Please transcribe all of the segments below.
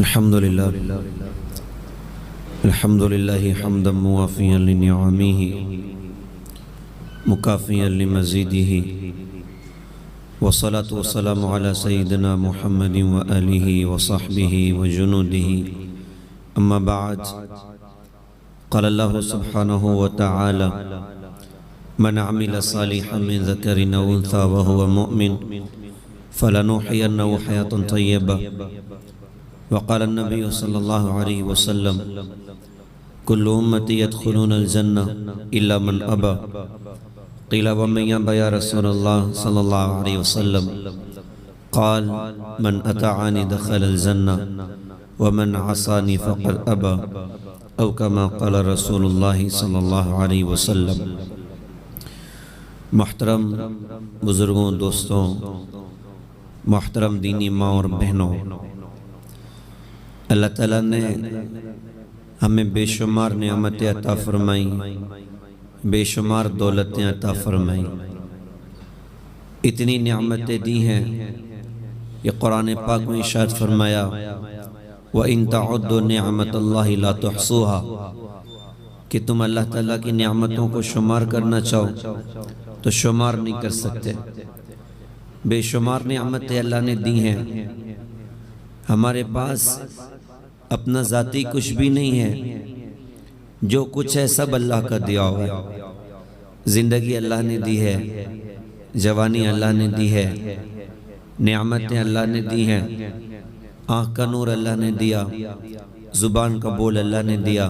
الحمد لله حمدا موافيا لنعمه مكافيا لمزيده والصلاة والسلام على سيدنا محمد وآله وصحبه وجنوده أما بعد قال الله سبحانه وتعالى من عمل صالحا من ذكر أو أنثى وهو مؤمن فلنحيينه حياة طيبة وقال النبي صلى الله عليه وسلم كل أمتي يدخلون الجنة إلا من أبى قيل ومن يأبى يا رسول الله صلى الله عليه وسلم قال من أطاعني دخل الجنة ومن عصاني فقد أبى أو كما قال رسول الله صلى الله عليه وسلم۔ محترم بزرگوں، دوستوں، محترم دینی ماں اور بہنوں، اللہ تعالیٰ نے ہمیں بے شمار نعمتیں عطا فرمائیں، بے شمار دولتیں عطا فرمائیں، اتنی نعمتیں دی ہیں۔ یہ قرآن پاک میں ارشاد فرمایا وَإِن تَعُدُّوا نِعْمَةَ اللَّهِ لَا تُحْصُوهَا، کہ تم اللہ تعالیٰ کی نعمتوں کو شمار کرنا چاہو تو شمار نہیں کر سکتے۔ بے شمار نعمتیں اللہ نے دی ہیں۔ ہمارے پاس اپنا ذاتی کچھ بھی نہیں ہے، جو کچھ ہے سب اللہ کا دیا ہوا ہے۔ زندگی اللہ نے دی ہے، جوانی اللہ نے دی ہے، نعمتیں اللہ نے دی ہیں، آنکھ کا نور اللہ نے دیا، زبان کا بول اللہ نے دیا،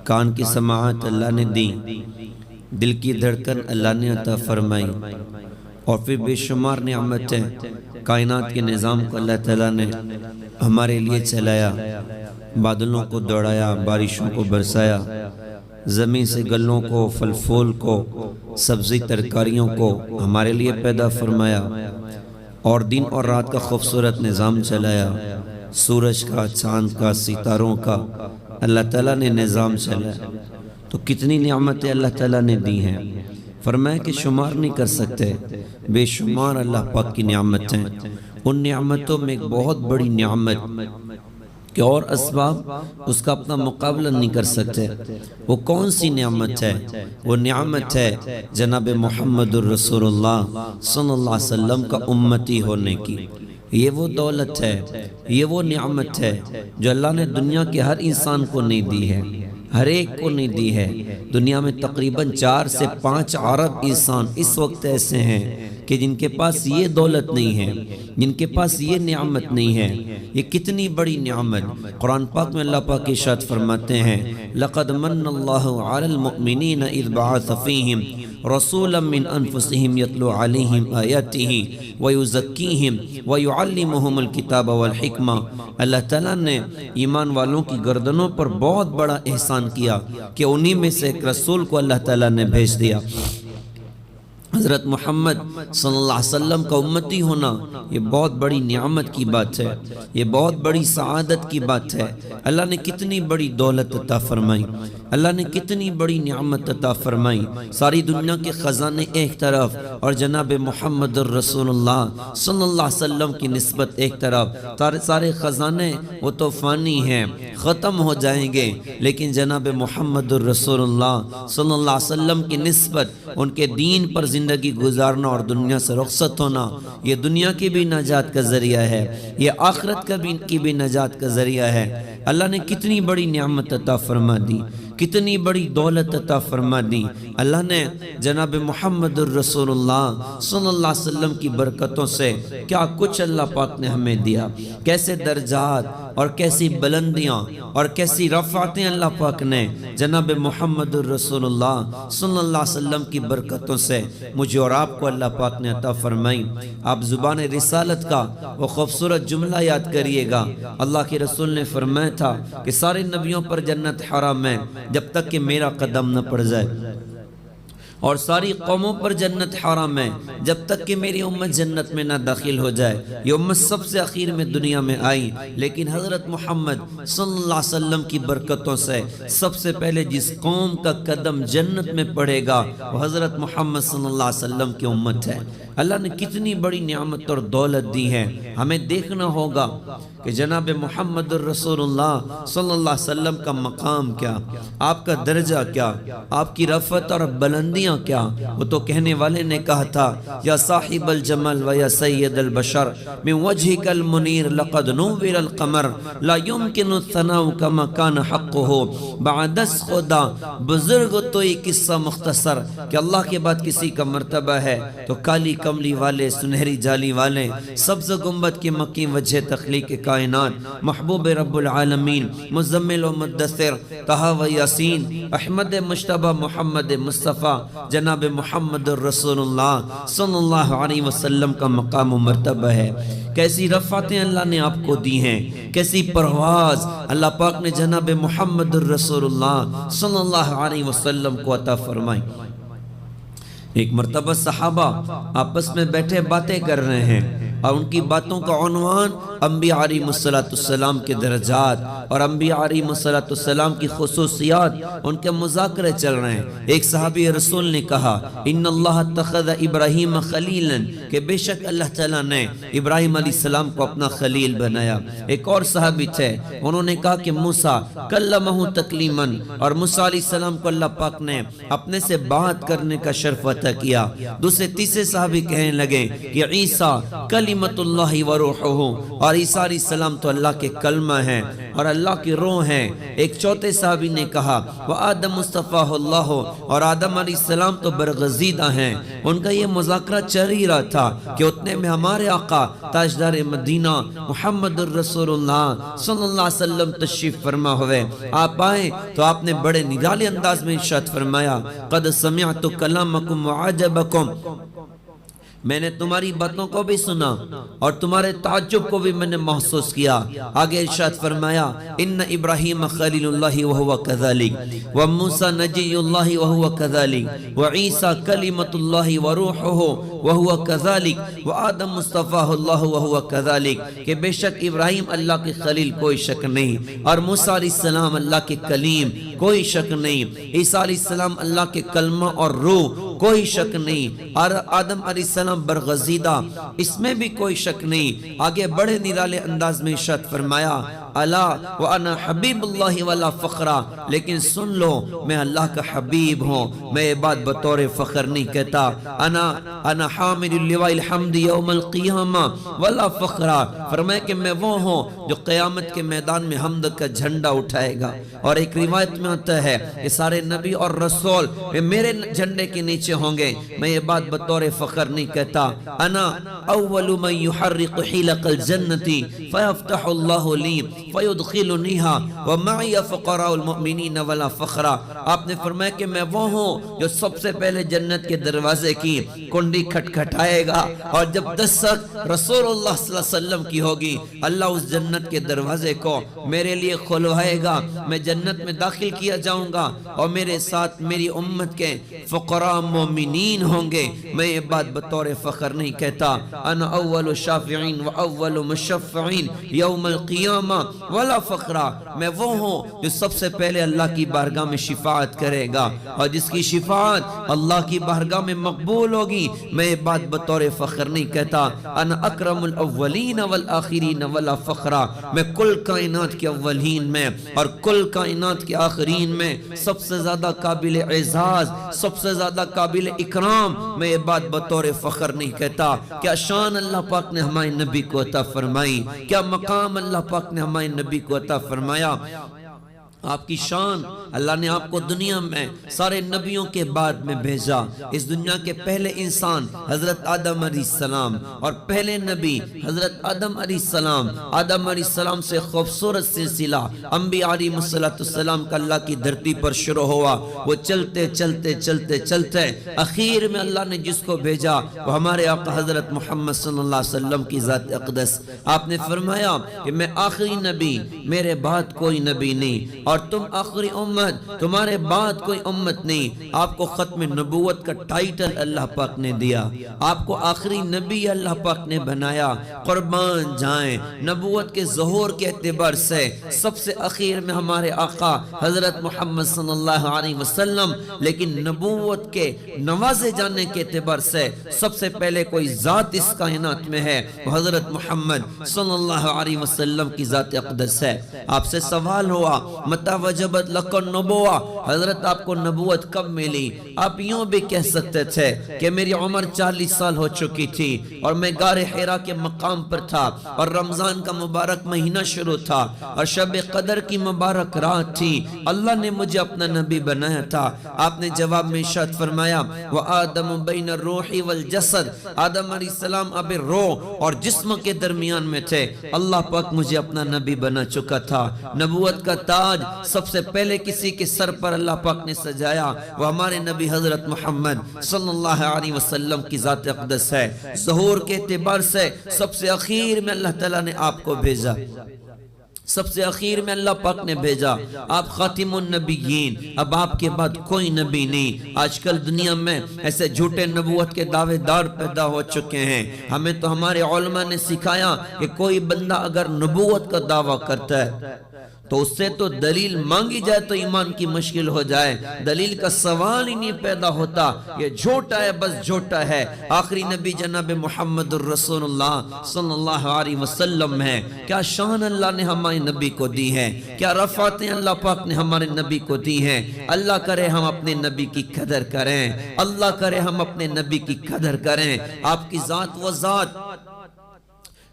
کان کی سماعت اللہ نے دی، دل کی دھڑکن اللہ نے عطا فرمائی، اور پھر بے شمار نعمتیں، کائنات کے نظام کو اللہ تعالیٰ نے ہمارے لیے چلایا، بادلوں کو دوڑایا، بارشوں کو برسایا، زمین سے گلوں کو، پھل پھول کو، سبزی ترکاریوں کو ہمارے لیے پیدا فرمایا، اور دن اور رات کا خوبصورت نظام چلایا، سورج کا، چاند کا، ستاروں کا اللہ تعالیٰ نے نظام چلایا۔ تو کتنی نعمتیں اللہ تعالیٰ نے دی ہیں، فرمایا کہ شمار نہیں کر سکتے، بے شمار اللہ پاک کی نعمتیں۔ ان نعمتوں میں ایک بہت بڑی نعمت کہ اور اسباب اس کا اپنا مقابلہ نہیں کر سکتے، وہ کون سی نعمت ہے؟ وہ نعمت ہے جناب محمد الرسول اللہ صلی اللہ علیہ وسلم کا امتی ہونے کی۔ یہ وہ دولت ہے، یہ وہ نعمت ہے جو اللہ نے دنیا کے ہر انسان کو نہیں دی ہے، ہر ایک کو نہیں دی ہے۔ دنیا میں تقریباً 4 سے 5 ارب انسان اس وقت ایسے ہیں کہ جن کے پاس یہ دولت نہیں ہے، جن کے پاس یہ نعمت نہیں ہے۔ یہ کتنی بڑی نعمت! قرآن پاک میں اللہ پاک ارشاد فرماتے ہیں لَقَدْ مَنَّ اللَّهُ عَلَى الْمُؤْمِنِينَ إِذْ بَعَثَ فِيهِمْ رَسُولًا مِّنْ أَنفُسِهِمْ يَتْلُو عَلَيْهِمْ آيَاتِهِ وَيُزَكِّيهِمْ وَيُعَلِّمُهُمُ الْكِتَابَ وَالْحِكْمَةَ۔ اللہ تعالیٰ نے ایمان والوں کی گردنوں پر بہت بڑا احسان کیا کہ انہی میں سے ایک رسول کو اللہ تعالیٰ نے بھیج دیا۔ حضرت محمد صلی اللہ علیہ وسلم کا امتی ہونا یہ بہت بڑی نعمت کی بات ہے، یہ بہت بڑی سعادت کی بات ہے۔ اللہ نے کتنی بڑی دولت عطا فرمائی، اللہ نے کتنی بڑی نعمت عطا فرمائی۔ ساری دنیا کے خزانے ایک طرف اور جناب محمد الرسول اللہ صلی اللہ علیہ وسلم کی نسبت ایک طرف۔ سارے خزانے وہ تو فانی ہیں، ختم ہو جائیں گے، لیکن جناب محمد الرسول اللہ صلی اللہ علیہ وسلم کی نسبت، ان کے دین پر زندگی گزارنا اور دنیا سے رخصت ہونا، یہ دنیا کی بھی نجات کا ذریعہ ہے، یہ آخرت کی بھی نجات کا ذریعہ ہے۔ اللہ نے کتنی بڑی نعمت عطا فرما دی، کتنی بڑی دولت عطا فرما دی۔ اللہ نے جناب محمد الرسول اللہ صلی اللہ علیہ وسلم کی برکتوں سے کیا کچھ اللہ پاک نے ہمیں دیا، کیسے درجات اور کیسی بلندیاں اور کیسی رفعتیں اللہ پاک نے جناب محمد الرسول اللہ صلی اللہ علیہ وسلم کی برکتوں سے مجھے اور آپ کو اللہ پاک نے عطا فرمائی۔ آپ زبان رسالت کا وہ خوبصورت جملہ یاد کریے گا، اللہ کے رسول نے فرمایا تھا کہ سارے نبیوں پر جنت حرام ہے جب تک کہ میرا قدم نہ پڑ جائے، اور ساری قوموں پر جنت حرام ہے جب تک کہ میری امت جنت میں نہ داخل ہو جائے۔ یہ امت سب سے اخیر میں دنیا میں آئی، لیکن حضرت محمد صلی اللہ علیہ وسلم کی برکتوں سے سب سے پہلے جس قوم کا قدم جنت میں پڑے گا وہ حضرت محمد صلی اللہ علیہ وسلم کی امت ہے۔ اللہ نے کتنی بڑی نعمت اور دولت دی ہے، ہمیں دیکھنا ہوگا کہ جناب محمد الرسول اللہ صلی اللہ علیہ وسلم کا مقام کیا، آپ کا درجہ کیا، آپ کی رفعت اور بلندیاں کیا۔ وہ تو کہنے والے نے کہا تھا یا صاحب الجمال و یا سید البشر من وجهك المنیر لقد نور القمر لا يمكن الثناء كما كان حقه بعد از خدا۔ بزرگ تو یہ قصہ مختصر کہ اللہ کے بعد کسی کا مرتبہ ہے تو کالی کملی والے، سنہری جالی والے، سبز گنبد کی مکی وجہ تخلیق کائنات، محبوب رب العالمین، مزمل و مدثر، طہ و یاسین، احمد مجتبی محمد مصطفیٰ جناب محمد الرسول اللہ صلی اللہ علیہ وسلم کا مقام و مرتبہ ہے۔ کیسی رفعتیں اللہ نے آپ کو دی ہیں، کیسی پرواز اللہ پاک نے جناب محمد الرسول اللہ صلی اللہ علیہ وسلم کو عطا فرمائی۔ ایک مرتبہ صحابہ آپس میں بیٹھے باتیں کر رہے ہیں اور ان کی باتوں کا عنوان انبیاء علیہ السلام کے درجات اور انبیاء علیہ السلام کی خصوصیات، ان کے مذاکرے چل رہے ہیں۔ ایک صحابی رسول نے کہا ان اللہ اتخذ ابراہیم خلیلا، کہ بے شک اللہ تعالیٰ نے ابراہیم علیہ السلام کو اپنا خلیل بنایا۔ ایک اور صحابی تھے، انہوں نے کہا کہ موسیٰ کلمہ تکلیما، اور موسیٰ علیہ السلام کو اللہ پاک نے اپنے سے بات کرنے کا شرف عطا کیا۔ دوسرے تیسرے صحابی کہنے لگے کہ عیسیٰ کلمۃ اللہ و روحہ، اور عیسیٰ علیہ السلام تو اللہ کے کلمہ ہیں اور اللہ کی روح ہیں۔ ایک چوتھے صحابی نے کہا وآدم مصطفیٰ اللہ، اور آدم علیہ السلام تو برگزیدہ ہیں۔ ان کا یہ مذاکرہ چل ہی رہا تھا کہ اتنے میں ہمارے آقا تاجدار مدینہ محمد الرسول اللہ صلی اللہ علیہ وسلم تشریف فرما ہوئے۔ آپ آئے تو آپ نے بڑے نرالی انداز میں ارشاد فرمایا قد سمعت کلامکم وعجبکم، میں نے تمہاری باتوں کو بھی سنا اور تمہارے تعجب کو بھی میں نے محسوس کیا۔ آگے ارشاد فرمایا ان ابراہیم خلیل اللہ وہو کذالک وموسیٰ نجی اللہ وہو کذالک وعیسیٰ کلمۃ اللہ وروحہ وہو کذالک وآدم مصطفیٰ اللہ وہو کذالک، کہ بے شک ابراہیم اللہ کے خلیل کوئی شک نہیں، اور موسیٰ علیہ السلام اللہ کے کلیم کوئی شک نہیں، عیسیٰ علیہ السلام اللہ کے کلمہ اور روح کوئی شک نہیں، اور آدم علیہ السلام برگزیدہ اس میں بھی کوئی شک نہیں۔ آگے بڑے نرالے انداز میں ارشاد فرمایا الا وانا حبیب اللہ ولا فخرا، لیکن سن لو میں اللہ کا حبیب ہوں، میں یہ بات بطور فخر نہیں کہتا۔ انا حامل اللواء الحمد یوم القیامہ ولا فخرا، فرمائے کہ میں وہ ہوں جو قیامت کے میدان میں حمد کا جھنڈا اٹھائے گا۔ اور ایک روایت میں آتا ہے کہ سارے نبی اور رسول میرے جھنڈے کے نیچے ہوں گے، میں یہ بات بطور فخر نہیں کہتا۔ انا اول من يحرق حلق الجنة فيفتح الله لي فيدخلنيها ومعي فقراء المؤمنين ولا فخرا، آپ نے فرمایا کہ میں وہ ہوں جو سب سے پہلے جنت کے دروازے کی کنڈی کھٹکھٹائے گا، اور جب دستک رسول اللہ صلی اللہ علیہ وسلم کی ہوگی اللہ اس جنت کے دروازے کو میرے لیے کھلوائے گا، میں جنت میں داخل کیا جاؤں گا اور میرے ساتھ میری امت کے فقراء مومنین ہوں گے۔ میں یہ بات بطور فخر نہیں کہتا۔ انا اول شافعین و اول مشفعین یوم القیامہ ولا فخرا، میں وہ ہوں جو سب سے پہلے اللہ کی بارگاہ میں شفاعت کرے گا، اور جس کی شفاعت اللہ کی بارگاہ میں مقبول ہوگی، میں یہ بات بطور فخر نہیں کہتا۔ انا اکرم الاولین والآخرین ولا فخرا، میں کل کائنات کے اولین میں اور کل کائنات کے آخرین میں سب سے زیادہ قابل اعزاز، سب سے زیادہ قابل اکرام، میں یہ بات بطور فخر نہیں کہتا۔ کیا شان اللہ پاک نے ہمارے نبی کو عطا فرمائی، کیا مقام اللہ پاک نے ہمارے نبی کو عطا فرمایا۔ آپ کی شان، اللہ نے آپ کو دنیا میں سارے نبیوں کے بعد میں بھیجا۔ اس دنیا کے پہلے انسان حضرت آدم علیہ السلام، اور پہلے نبی حضرت آدم علیہ السلام۔ آدم علیہ السلام سے خوبصورت سلسلہ انبیاء علیہ السلام کا اللہ کی دھرتی پر شروع ہوا۔ وہ چلتے چلتے چلتے چلتے اخیر میں اللہ نے جس کو بھیجا وہ ہمارے آقا حضرت محمد صلی اللہ علیہ وسلم کی ذات اقدس۔ آپ نے فرمایا کہ میں آخری نبی، میرے بعد کوئی نبی نہیں، اور اور تم آخری امت، تمہارے بعد کوئی امت نہیں۔ آپ کو ختم نبوت کا ٹائٹل اللہ پاک نے دیا، آپ کو آخری نبی اللہ پاک نے بنایا۔ قربان جائیں، نبوت کے ظہور کے اعتبار سے سب سے اخیر میں ہمارے آقا حضرت محمد صلی اللہ علیہ وسلم، لیکن نبوت کے نوازے جانے کے اعتبار سے سب سے پہلے کوئی ذات اس کائنات میں ہے، وہ حضرت محمد صلی اللہ علیہ وسلم کی ذات اقدس ہے۔ آپ سے سوال ہوا متى وجبت لک النبوہ، حضرت آپ کو نبوت کب ملی؟ آپ یوں بھی کہہ سکتے تھے کہ میری عمر 40 سال ہو چکی تھی اور میں غار حرا کے مقام پر تھا اور رمضان کا مبارک مہینہ شروع تھا اور شب قدر کی مبارک رات تھی، اللہ نے مجھے اپنا نبی بنایا تھا۔ آپ نے جواب میں ارشاد فرمایا وَآدَمُ بَيْنَ الرُّوحِ وَالْجَسَدِ، آدم علیہ السلام اب روح اور جسم کے درمیان میں تھے، اللہ پاک مجھے اپنا نبی بنا چکا تھا۔ نبوت کا تاج سب سے پہلے کسی کے سر پر اللہ پاک نے سجایا، وہ ہمارے نبی حضرت محمد صلی اللہ علیہ وسلم کی ذات اقدس ہے۔ ظہور کے اعتبار سے سب سے اخیر میں اللہ تعالیٰ نے آپ کو بھیجا، سب سے اخیر میں اللہ پاک نے بھیجا، آپ خاتم النبیین، اب آپ کے بعد کوئی نبی نہیں۔ آج کل دنیا میں ایسے جھوٹے نبوت کے دعوے دار پیدا ہو چکے ہیں۔ ہمیں تو ہمارے علماء نے سکھایا کہ کوئی بندہ اگر نبوت کا دعویٰ کرتا ہے تو اس سے تو دلیل مانگی جائے تو ایمان کی مشکل ہو جائے، دلیل کا سوال ہی نہیں پیدا ہوتا، یہ جھوٹا ہے، بس جھوٹا ہے۔ آخری نبی جناب محمد الرسول اللہ صلی اللہ علیہ وسلم ہے۔ کیا شان اللہ نے ہمارے نبی کو دی ہے، کیا رفعتیں اللہ پاک نے ہمارے نبی کو دی ہیں۔ اللہ کرے ہم اپنے نبی کی قدر کریں، اللہ کرے ہم اپنے نبی کی قدر کریں۔ آپ کی ذات و ذات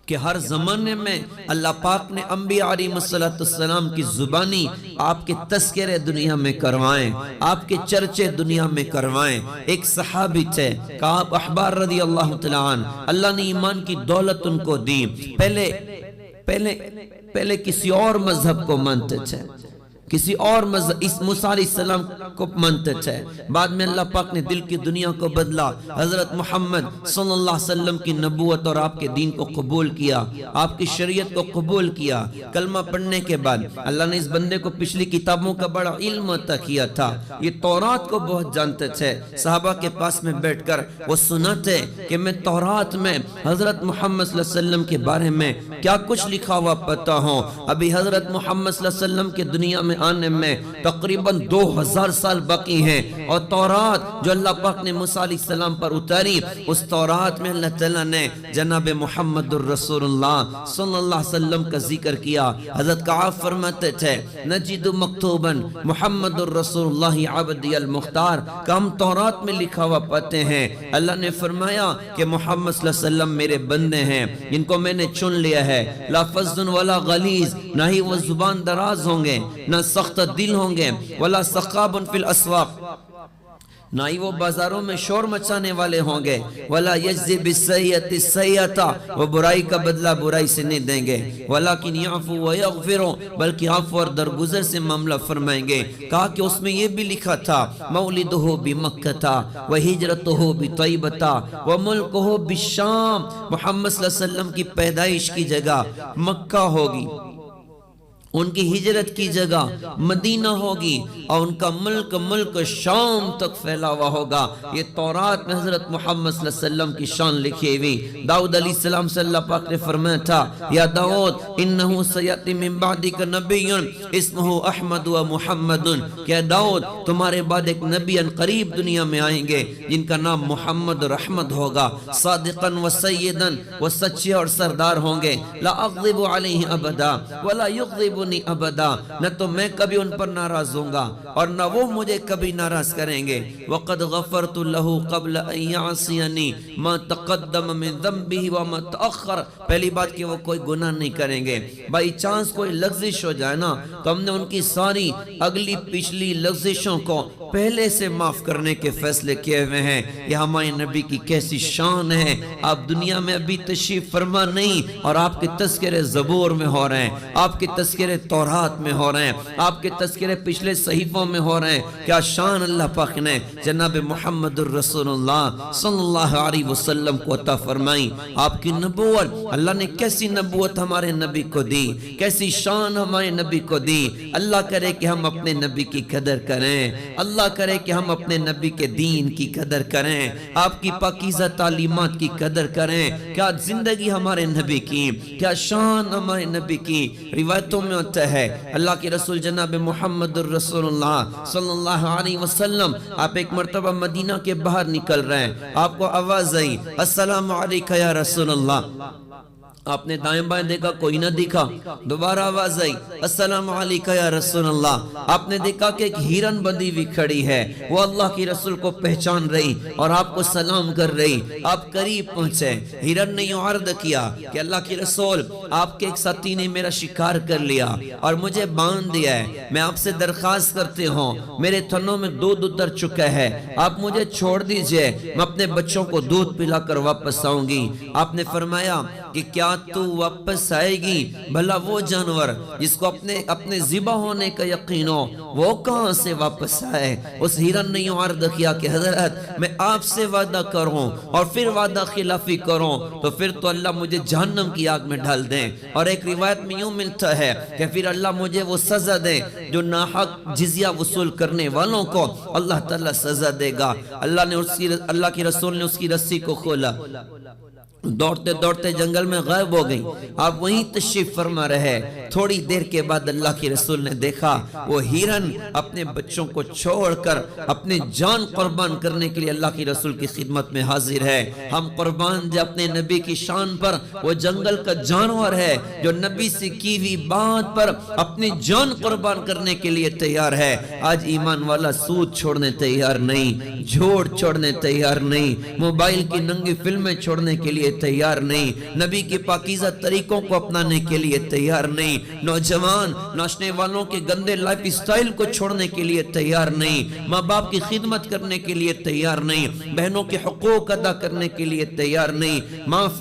کہ ہر زمانے میں اللہ پاک نے انبیاء علیہ السلام کی زبانی آپ کے تذکرے دنیا میں کروائیں، آپ کے چرچے دنیا میں کروائیں۔ ایک صحابی تھے کعب احبار رضی اللہ تعالیٰ عنہ، اللہ نے ایمان کی دولت ان کو دی۔ پہلے کسی اور مذہب کو مانتے تھے، کسی اور مذہب، اس موسیٰ علیہ السلام کو مانتے تھے، بعد میں اللہ پاک نے دل کی دنیا کو بدلا، حضرت محمد صلی اللہ علیہ وسلم کی نبوت اور آپ کے دین کو قبول کیا، آپ کی شریعت کو قبول کیا۔ کلمہ پڑھنے کے بعد اللہ نے اس بندے کو پچھلی کتابوں کا بڑا علم عطا کیا تھا، یہ تورات کو بہت جانتے تھے۔ صحابہ کے پاس میں بیٹھ کر وہ سناتے کہ میں تورات میں حضرت محمد صلی اللہ علیہ وسلم کے بارے میں کیا کچھ لکھا ہوا پتا ہوں۔ ابھی حضرت محمد صلی اللہ علیہ وسلم کے دنیا میں آنے میں تقریباً 2000 سال باقی ہیں، اور تورات جو اللہ پاک نے موسیٰ علیہ السلام پر اتاری، اس تورات میں اللہ تعالیٰ نے جناب محمد الرسول اللہ صلی اللہ علیہ وسلم کا ذکر کیا۔ حضرت کعب فرماتے تھے نجد مکتوباً محمد الرسول اللہ عبدی المختار، کہ ہم تورات میں لکھا ہوا پاتے ہیں، اللہ نے فرمایا کہ محمد صلی اللہ علیہ وسلم میرے بندے ہیں، جن کو میں نے چن لیا ہے، لا فظ ولا غلیظ، نہ ہی وہ زبان دراز ہوں گے، نہ سخت دل ہوں گے، ولا سخاب فی الاسواق، نہ ہی وہ بازاروں میں شور مچانے والے ہوں گے، ولا یجزی بالسیئۃ السیئۃ، وہ برائی کا بدلہ برائی سے نہیں دیں گے، ولیکن یعفو ویغفر، بلکہ عفو اور درگزر سے معاملہ فرمائیں گے۔ کہا کہ اس میں یہ بھی لکھا تھا مولدہ بمکہ وہجرتہ بطیبہ وملکہ بالشام، محمد صلی اللہ علیہ وسلم کی پیدائش کی جگہ مکہ ہوگی، ان کی ہجرت کی جگہ مدینہ ہوگی، اور ان کا ملک شام تک پھیلا ہوا ہوگا۔ یہ تورات میں حضرت محمد صلی اللہ علیہ وسلم کی شان لکھی ہوئی۔ داؤد علیہ السلام سے اللہ پاک نے فرمایا تھا یا داؤد انہو سیأتی من بعدک نبی اسمہ احمد و محمد، کہ داؤد تمہارے بعد ایک نبی قریب دنیا میں آئیں گے جن کا نام محمد اور احمد ہوگا، صادقا و سیدا، وہ سچے اور سردار ہوں گے، لا اغضب علیہ ابدا ولا یغضب ابدا، نہ تو میں کبھی ان پر ناراض ہوں گا اور نہ وہ مجھے کبھی ناراض کریں گے۔ وقد غفرت له قبل ان يعصيني ما تقدم من ذنبه وما تاخر، پہلی بات کہ وہ کوئی گناہ نہیں کریں گے، بائی چانس کوئی لغزش ہو جائے نا تو ہم نے ان کی ساری اگلی پچھلی لغزشوں کو پہلے سے معاف کرنے کے فیصلے کیے ہوئے ہیں۔ یہ ہمارے نبی کی کیسی شان ہے، آپ دنیا میں ابھی تشریف فرما نہیں اور آپ کے تذکرے زبور میں ہو رہے ہیں، آپ کے تذکرے تذکرے تورات میں ہو رہے ہیں، آپ کے تذکرے پچھلے صحیفوں میں ہو رہے ہیں. کیا شان اللہ پاک نے جناب محمد الرسول اللہ صلی اللہ علیہ وسلم کو عطا فرمائی. آپ کی نبوت، اللہ نے کیسی نبوت ہمارے نبی کو دی، کیسی شان ہمارے نبی کو دی. اللہ کرے کہ ہم اپنے نبی کی قدر کریں، اللہ کرے کہ ہم اپنے نبی کے دین کی قدر کریں، آپ کی پاکیزہ تعلیمات کی قدر کریں. کیا زندگی ہمارے نبی کی، کیا شان ہمارے نبی کی. روایتوں میں ہوتا ہے اللہ کے رسول جناب محمد الرسول اللہ صلی اللہ علیہ وسلم، آپ ایک مرتبہ مدینہ کے باہر نکل رہے ہیں، آپ کو آواز آئی السلام علیکہ یا رسول اللہ. آپ نے دائیں بائیں دیکھا، کوئی نہ دکھا. دوبارہ آواز آئی السلام علیکہ یا رسول اللہ. آپ نے دیکھا کہ ایک ہرن بندی ہوئی کھڑی ہے، وہ اللہ کی رسول کو پہچان رہی اور آپ کو سلام کر رہی. آپ قریب پہنچے، ہرن نے یوں عرض کیا کہ اللہ کی رسول، آپ کے ایک ساتھی نے میرا شکار کر لیا اور مجھے باندھ دیا ہے. میں آپ سے درخواست کرتے ہوں، میرے تھنوں میں دودھ اتر چکا ہے، آپ مجھے چھوڑ دیجئے، میں اپنے بچوں کو دودھ پلا کر واپس آؤں گی. آپ نے فرمایا کہ کیا تو واپس آئے گی؟ بھلا وہ جانور جس کو اپنے ذبح ہونے کا یقین ہو، وہ کہاں سے واپس آئے؟ اس ہرن نے یوں عرض کیا کہ حضرت میں آپ سے وعدہ کروں اور پھر وعدہ خلافی کروں تو پھر تو اللہ مجھے جہنم کی آگ میں ڈال دیں. اور ایک روایت میں یوں ملتا ہے کہ پھر اللہ مجھے وہ سزا دے جو ناحق جزیہ وصول کرنے والوں کو اللہ تعالیٰ سزا دے گا. اللہ کی رسول نے اس کی رسی کو کھولا، دوڑتے دوڑتے جنگل میں غائب ہو گئی. آپ وہیں تشریف فرما رہے. تھوڑی دیر کے بعد اللہ کے رسول نے دیکھا وہ ہرن اپنے بچوں کو چھوڑ کر اپنے جان قربان کرنے کے لیے اللہ کے رسول کی خدمت میں حاضر ہے. ہم قربان جائیں اپنے نبی کی شان پر. وہ جنگل کا جانور ہے جو نبی سے کی ہوئی بات پر اپنی جان قربان کرنے کے لیے تیار ہے. آج ایمان والا سود چھوڑنے تیار نہیں، جھوٹ چھوڑنے تیار نہیں، موبائل کی ننگی فلمیں چھوڑنے کے لیے تیار نہیں، نبی کے پاکیزہ طریقوں کو اپنانے کے لیے تیار نہیں، نوجوان ناچنے والوں کے گندے لائف اسٹائل کو چھوڑنے کے لیے تیار نہیں، ماں باپ کی خدمت کرنے کے لیے تیار نہیں، بہنوں کے حقوق ادا کرنے کے لیے تیار نہیں. معاف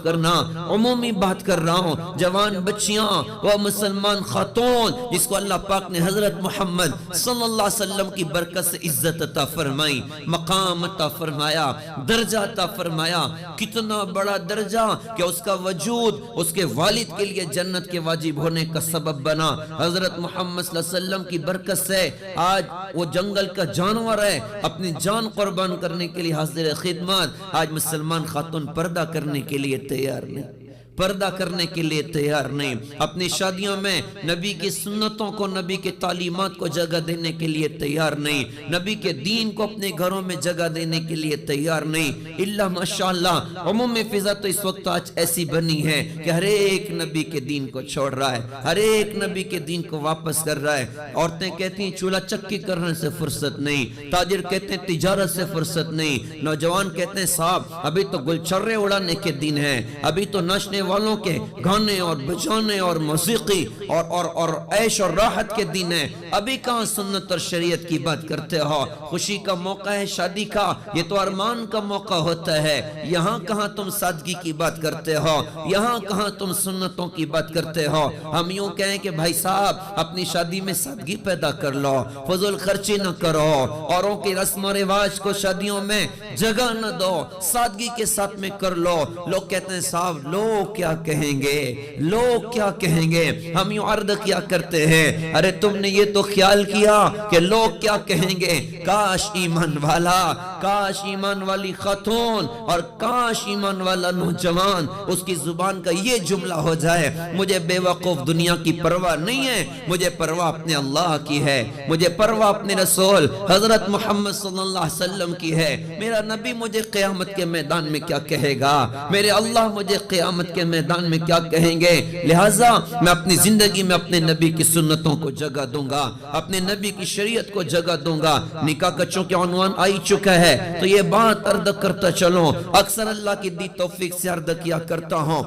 کرنا عمومی بات کر رہا ہوں. جوان بچیاں، وہ مسلمان خاتون جس کو اللہ پاک نے حضرت محمد صلی اللہ علیہ وسلم کی برکت سے عزت عطا فرمائی، مقام عطا فرمایا، درجہ عطا فرمایا. کتنا بڑا درجہ کہ اس کا وجود اس کے والد کے لیے جنت کے واجب ہونے کا سبب بنا. حضرت محمد صلی اللہ علیہ وسلم کی برکت سے آج وہ جنگل کا جانور ہے، اپنی جان قربان کرنے کے لیے حاضر خدمت. آج مسلمان خاتون پردہ کرنے کے لیے تیار نہیں، پردہ کرنے کے لیے تیار نہیں، اپنی شادیوں میں نبی کی سنتوں کو، نبی کے تعلیمات کو جگہ دینے کے لیے تیار نہیں، نبی کے دین کو اپنے گھروں میں جگہ دینے کے لیے تیار نہیں. اللہ ماشاءاللہ عمومی فضا تو اس وقت آج ایسی بنی ہے کہ ہر ایک نبی کے دین کو چھوڑ رہا ہے، ہر ایک نبی کے دین کو واپس کر رہا ہے. عورتیں کہتی ہیں چولہا چکی کرنے سے فرصت نہیں، تاجر کہتے ہیں تجارت سے فرصت نہیں، نوجوان کہتے ہیں صاحب ابھی تو گلچرے اڑانے کے دن ہیں، ابھی تو ناچنے والوں کے گانے اور بجانے اور موسیقی اور عیش اور راحت کے دن ہیں، ابھی کہاں سنت اور شریعت کی بات کرتے ہو؟ خوشی کا موقع ہے شادی کا، یہ تو ارمان کا موقع ہوتا ہے، یہاں کہاں تم سادگی کی بات کرتے ہو؟ یہاں کہاں تم سنتوں کی بات کرتے ہو؟ ہم یوں کہیں کہ بھائی صاحب اپنی شادی میں سادگی پیدا کر لو، فضول خرچی نہ کرو، اوروں کی رسم و رواج کو شادیوں میں جگہ نہ دو، سادگی کے ساتھ میں کر لو. لوگ کہتے ہیں صاحب لوگ کیا کہیں گے، لوگ کیا کہیں گے؟ ہم یوں عرض کیا کرتے ہیں ارے تم نے یہ تو خیال کیا کہ لوگ کیا کہیں گے؟ کاش ایمان والا، کاش ایمان والی خاتون اور کاش ایمان والا نوجوان اس کی زبان کا یہ جملہ ہو جائے مجھے بے وقوف دنیا کی پرواہ نہیں ہے، مجھے پرواہ اپنے اللہ کی ہے، مجھے پرواہ اپنے رسول حضرت محمد صلی اللہ علیہ وسلم کی ہے. میرا نبی مجھے قیامت کے میدان میں کیا کہے گا، میرے اللہ مجھے قیامت کے میدان میں کیا کہیں گے؟ لہٰذا میں اپنی زندگی میں اپنے نبی کی سنتوں کو جگہ دوں گا، اپنے نبی کی شریعت کو جگہ دوں گا. نکاح کا چونکہ عنوان آئی چکا ہے تو یہ بات عرض کرتا چلوں، اکثر اللہ کی دی توفیق سے عرض کیا کرتا ہوں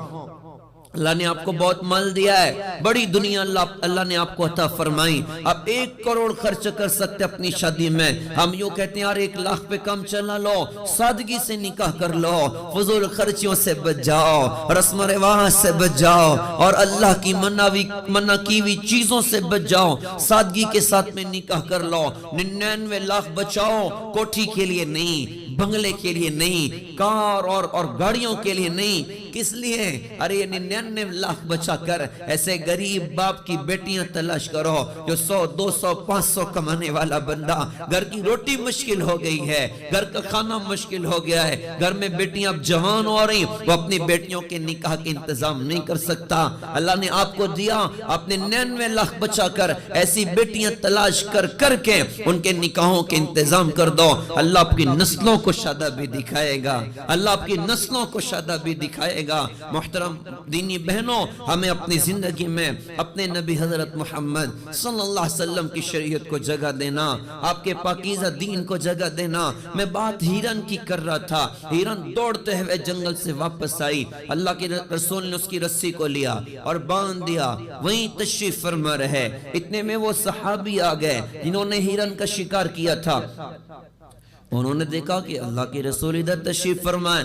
اللہ نے آپ کو بہت مال دیا ہے، بڑی دنیا اللہ نے آپ کو عطا فرمائی، آپ 1 کروڑ خرچ کر سکتے اپنی شادی میں، ہم یوں کہتے ہیں یار 1 لاکھ پہ کم چلا لو، سادگی سے نکاح کر لو، فضول خرچیوں سے بچ جاؤ، رسم و رواج سے بچ جاؤ، اور اللہ کی منع کی ہوئی چیزوں سے بچ جاؤ، سادگی کے ساتھ میں نکاح کر لو، 99 لاکھ بچاؤ، کوٹھی کے لیے نہیں، بنگلے کے لیے نہیں، کار اور گاڑیوں کے لیے نہیں، کس لیے؟ ارے 99 لاکھ بچا کر ایسے غریب باپ کی بیٹیاں تلاش کرو جو 100 200 500 کمانے والا بندہ، گھر کی روٹی مشکل ہو گئی ہے، گھر کا کھانا مشکل ہو گیا ہے، گھر میں بیٹیاں اب جوان ہو رہی، وہ اپنی بیٹیوں کے نکاح کے انتظام نہیں کر سکتا، اللہ نے آپ کو دیا، آپ نے 99 لاکھ بچا کر ایسی بیٹیاں تلاش کر کے ان کے نکاحوں کے انتظام کر دو، اللہ آپ کی نسلوں کو شادابی دکھائے گا، اللہ آپ کی نسلوں کو شادابی دکھائے گا۔ محترم دینی بہنوں، ہمیں اپنی زندگی میں اپنے نبی حضرت محمد صلی اللہ علیہ وسلم کی شریعت کو جگہ دینا، آپ کے پاکیزہ دین کو جگہ دینا۔ میں بات ہیرن کی کر رہا تھا، ہیرن دوڑتے ہوئے جنگل سے واپس آئی، اللہ کے رسول نے اس کی رسی کو لیا اور باندھ دیا، وہیں تشریف فرما رہے، اتنے میں وہ صحابی آ گئے جنہوں نے ہیرن کا شکار کیا تھا، انہوں نے دیکھا کہ اللہ کے رسول ادھر تشریف فرمائے،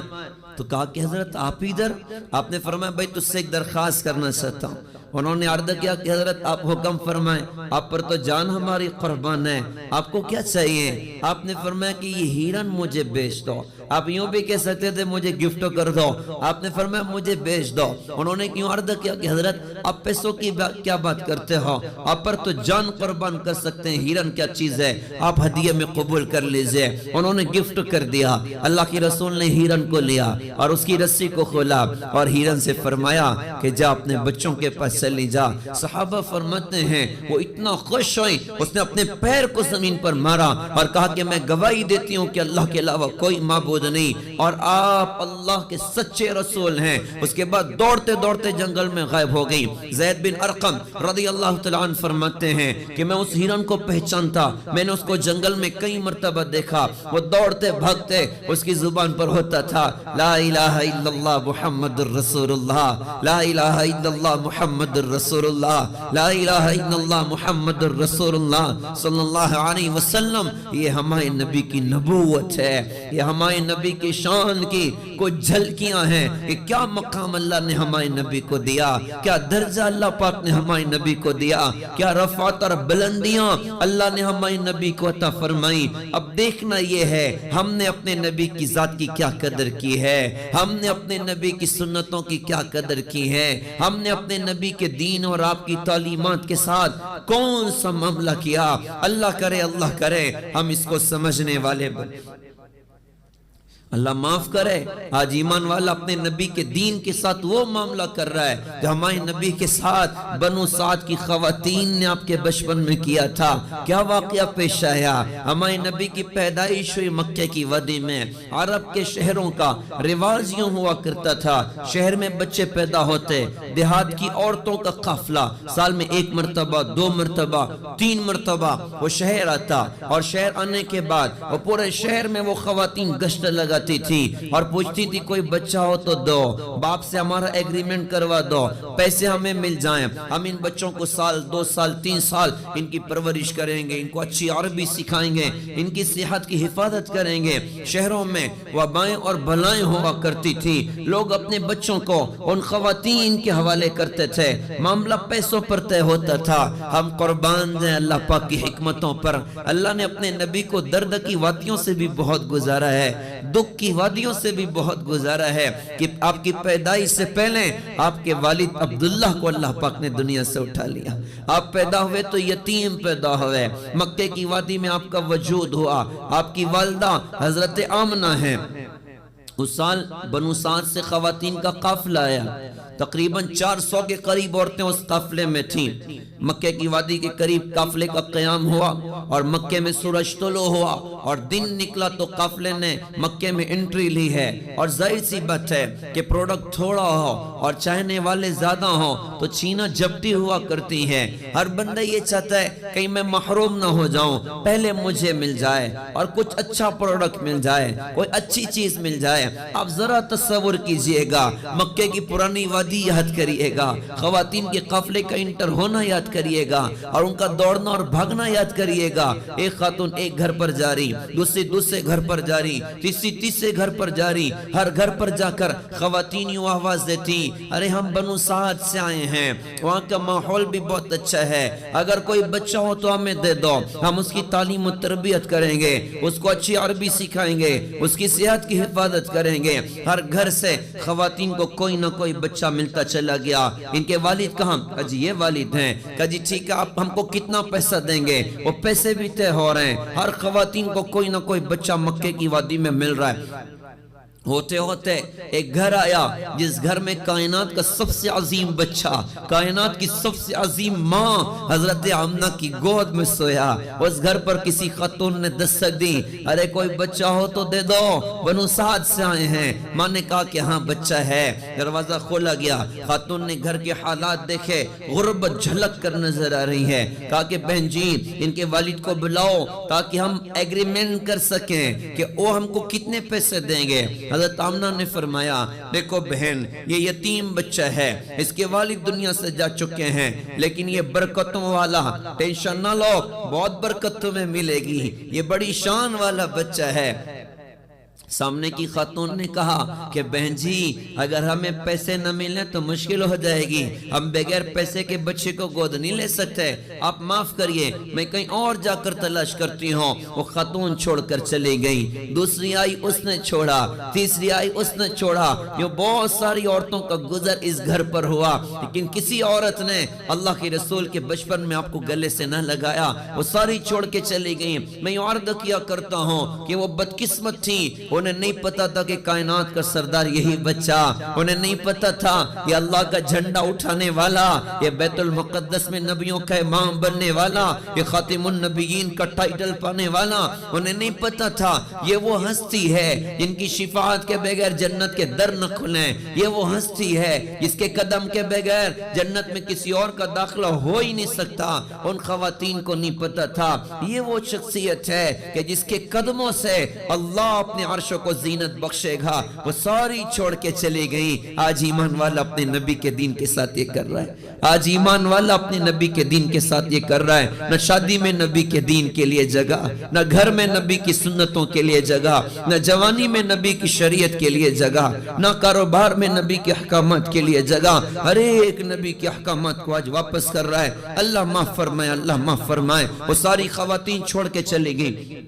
تو کہا کہ حضرت آپ ادھر؟ آپ نے فرمایا بھائی تجھ سے ایک درخواست کرنا چاہتا ہوں۔ انہوں نے عرض کیا کہ حضرت آپ حکم فرمائیں، آپ پر تو جان ہماری قربان ہے، آپ کو کیا چاہیے؟ آپ نے فرمایا کہ یہ ہیرن مجھے بیچ دو، آپ یوں بھی کہہ سکتے تھے مجھے گفٹ کر دو، آپ نے فرمایا مجھے بیچ دو۔ انہوں نے کیوں عرض کیا کہ حضرت آپ پیسوں کی کیا بات کرتے ہو، آپ پر تو جان قربان کر سکتے ہیں، ہیرن کیا چیز ہے، آپ ہدیے میں قبول کر لیجئے۔ انہوں نے گفٹ کر دیا، اللہ کی رسول نے ہیرن کو لیا اور اس کی رسی کو کھولا اور ہیرن سے فرمایا کہ جا اپنے بچوں کے پاس چلی جا۔ صحابہ فرماتے ہیں وہ اتنا خوش ہوئی، اس نے اپنے پیر کو زمین پر مارا اور کہا کہ میں گواہی دیتی ہوں کہ اللہ کے علاوہ کوئی معبود نہیں اور آپ اللہ کے سچے رسول ہیں۔ اس کے بعد دوڑتے دوڑتے جنگل میں غائب ہو گئی۔ زید بن ارقم رضی اللہ تعالیٰ عنہ فرماتے ہیں کہ میں اس ہیرن کو پہچانتا، میں نے اس کو جنگل میں کئی مرتبہ دیکھا، وہ دوڑتے بھاگتے اس کی زبان پر ہوتا تھا لا الہ الا اللہ محمد الرسول اللہ، لا الہ الا اللہ محمد الرسول اللہ، لا الہ الا اللہ محمد الرسول اللہ صلی اللہ علیہ وسلم۔ یہ ہمارے نبی کی نبوت ہے، یہ ہمارے نبی کی شان کی کچھ جھلکیاں ہیں کہ کیا مقام اللہ نے ہمارے نبی کو دیا، کیا درجہ اللہ پاک نے ہمارے نبی کو دیا، کیا رفعت اور بلندیاں اللہ نے ہمارے نبی کو عطا فرمائی۔ اب دیکھنا یہ ہے ہم نے اپنے نبی کی ذات کی کیا قدر کی ہے، ہم نے اپنے نبی کی سنتوں کی کیا قدر کی ہے، ہم نے اپنے نبی کے دین اور آپ کی تعلیمات کے ساتھ کون سا معاملہ کیا۔ اللہ کرے ہم اس کو سمجھنے والے بنے۔ اللہ معاف کرے آج ایمان والا اپنے نبی کے دین کے ساتھ وہ معاملہ کر رہا ہے جو ہمارے نبی کے ساتھ بنو سعد کی خواتین نے آپ کے بچپن میں کیا تھا۔ کیا واقعہ پیش آیا؟ ہمارے نبی کی پیدائش ہوئی مکہ کی وادی میں، عرب کے شہروں کا رواج یوں ہوا کرتا تھا، شہر میں بچے پیدا ہوتے، دیہات کی عورتوں کا قافلہ سال میں 1 مرتبہ 2 مرتبہ 3 مرتبہ وہ شہر آتا، اور شہر آنے کے بعد وہ پورے شہر میں وہ خواتین گشت لگاتی تھی اور پوچھتی تھی کوئی بچہ ہو تو دو، باپ سے ہمارا ایگریمنٹ کروا دو، پیسے ہمیں مل جائیں، ہم ان بچوں کو سال 2 سال 3 سال ان کی پرورش کریں گے، ان کو اچھی عربی سکھائیں گے، ان کی صحت کی حفاظت کریں گے۔ شہروں میں وبائیں اور بلائیں ہوا کرتی تھی، لوگ اپنے بچوں کو ان خواتین کے حوالے کرتے تھے، معاملہ پیسوں پر طے ہوتا تھا۔ ہم قربان دیں اللہ پاک کی حکمتوں پر، اللہ نے اپنے نبی کو درد کی وادیوں سے بھی بہت گزارا ہے، دکھ کی وادیوں سے بھی بہت گزارا ہے، کہ آپ کی پیدائش سے پہلے آپ کے والد عبداللہ کو اللہ پاک نے دنیا سے اٹھا لیا، آپ پیدا ہوئے تو یتیم پیدا ہوئے، مکہ کی وادی میں آپ کا وجود ہوا، آپ کی والدہ حضرت آمنہ ہیں۔ اس سال بنو سعد سے خواتین کا قافلہ آیا، تقریباً 400 کے قریب عورتیں اس قافلے میں تھیں۔ مکہ کی وادی کے قریب قافلے کا قیام ہوا اور مکہ میں سورج طلوع ہوا اور دن نکلا تو قافلے نے مکہ میں انٹری لی ہے، اور ظاہر سی بات ہے کہ پروڈکٹ تھوڑا ہو اور چاہنے والے زیادہ ہوں تو چھینا جھپٹی ہوا کرتی ہے۔ ہر بندہ یہ چاہتا ہے کہیں میں محروم نہ ہو جاؤں، پہلے مجھے مل جائے اور کچھ اچھا پروڈکٹ مل جائے، کوئی اچھی چیز مل جائے۔ آپ ذرا تصور کیجئے گا مکہ کی پرانی وادی وادی یاد کریے گا، خواتین کے قافلے کا انٹر ہونا یاد کریے گا، اور ان کا دوڑنا اور بھاگنا یاد کریے گا۔ ایک خاتون ایک گھر پر جاری، دوسرے گھر پر جاری، تیسرے گھر پر جاری، ہر گھر پر جا کر خواتین یوں آواز دیتی، ارے ہم بنو سعد سے آئے ہیں، وہاں کا ماحول بھی بہت اچھا ہے، اگر کوئی بچہ ہو تو ہمیں دے دو، ہم اس کی تعلیم و تربیت کریں گے، اس کو اچھی عربی سکھائیں گے، اس کی صحت کی حفاظت کریں گے۔ ہر گھر سے خواتین کو کوئی نہ کوئی بچہ ملتا چلا گیا۔ ان کے والد کہاں؟ کہا جی یہ والد ہیں۔ کہا جی ٹھیک ہے، آپ ہم کو کتنا پیسہ دیں گے؟ وہ پیسے بھی طے ہو رہے ہیں، ہر خواتین کو کوئی نہ کوئی بچہ مکے کی وادی میں مل رہا ہے۔ ہوتے ہوتے ایک گھر آیا جس گھر میں کائنات کا سب سے عظیم بچہ، کائنات کی سب سے عظیم ماں حضرت آمنہ کی گود میں سویا۔ اس گھر پر کسی خاتون نے دستک دی، ارے کوئی بچہ ہو تو دے دو، بنو سعد سے آئے ہیں۔ ماں نے کہا کہ ہاں بچہ ہے۔ دروازہ کھولا گیا، خاتون نے گھر کے حالات دیکھے، غربت جھلک کر نظر آ رہی ہے۔ کہا کہ بہن جی ان کے والد کو بلاؤ تاکہ ہم ایگریمنٹ کر سکیں کہ وہ ہم کو کتنے پیسے دیں گے۔ حضرت آمنہ نے فرمایا دیکھو بہن، یہ یتیم بچہ ہے، اس کے والد دنیا سے جا چکے ہیں، لیکن یہ برکتوں والا، ٹینشن نہ لو، بہت برکت تمہیں ملے گی، یہ بڑی شان والا بچہ ہے۔ سامنے کی خاتون نے کہا کہ بہن جی اگر ہمیں پیسے نہ ملیں تو مشکل ہو جائے گی، ہم بغیر پیسے کے بچے کو گود نہیں لے سکتے، آپ معاف کریے، میں کہیں اور جا کر تلاش کرتی ہوں۔ وہ خاتون چھوڑ کر چلی گئی، دوسری آئی اس نے چھوڑا، تیسری آئی اس نے چھوڑا، یہ بہت ساری عورتوں کا گزر اس گھر پر ہوا، لیکن کسی عورت نے اللہ کے رسول کے بچپن میں آپ کو گلے سے نہ لگایا، وہ ساری چھوڑ کے چلی گئی۔ میں یہ عرض کیا کرتا ہوں کہ وہ بدقسمت تھی، انہیں نہیں پتا تھا کہ کائنات کا سردار یہی بچہ، انہیں نہیں پتا تھا یہ اللہ کا جھنڈا اٹھانے والا، یہ بیت المقدس میں نبیوں کا امام بننے والا، یہ خاتم النبیین کا ٹائٹل پانے والا، انہیں نہیں پتا تھا یہ وہ ہستی ہے جن کی شفاعت کے بغیر جنت کے در نہ کھلیں، یہ وہ ہستی ہے جس کے قدم کے بغیر جنت میں کسی اور کا داخلہ ہو ہی نہیں سکتا۔ ان خواتین کو نہیں پتا تھا یہ وہ شخصیت ہے کہ جس کے قدموں سے اللہ اپنے عرش کو زینت بخشے گا۔ وہ ساری چھوڑ کے چلی گئی۔ آج ایمان والا اپنے نبی کے دین کے ساتھ یہ کر رہا ہے، آج ایمان والا اپنے نبی کے دین کے ساتھ یہ کر رہا ہے۔ نہ شادی میں نبی کے دین کے لیے جگہ، نہ گھر میں نبی کی سنتوں کے لیے جگہ، نہ جوانی میں نبی کی شریعت کے لیے جگہ، نہ کاروبار میں نبی کے احکامات کے لیے جگہ۔ ہر ایک نبی کے احکامات کو آج واپس کر رہا ہے۔ اللہ معاف فرمائے، اللہ معاف فرمائے۔ وہ ساری خواتین چھوڑ کے چلی گئی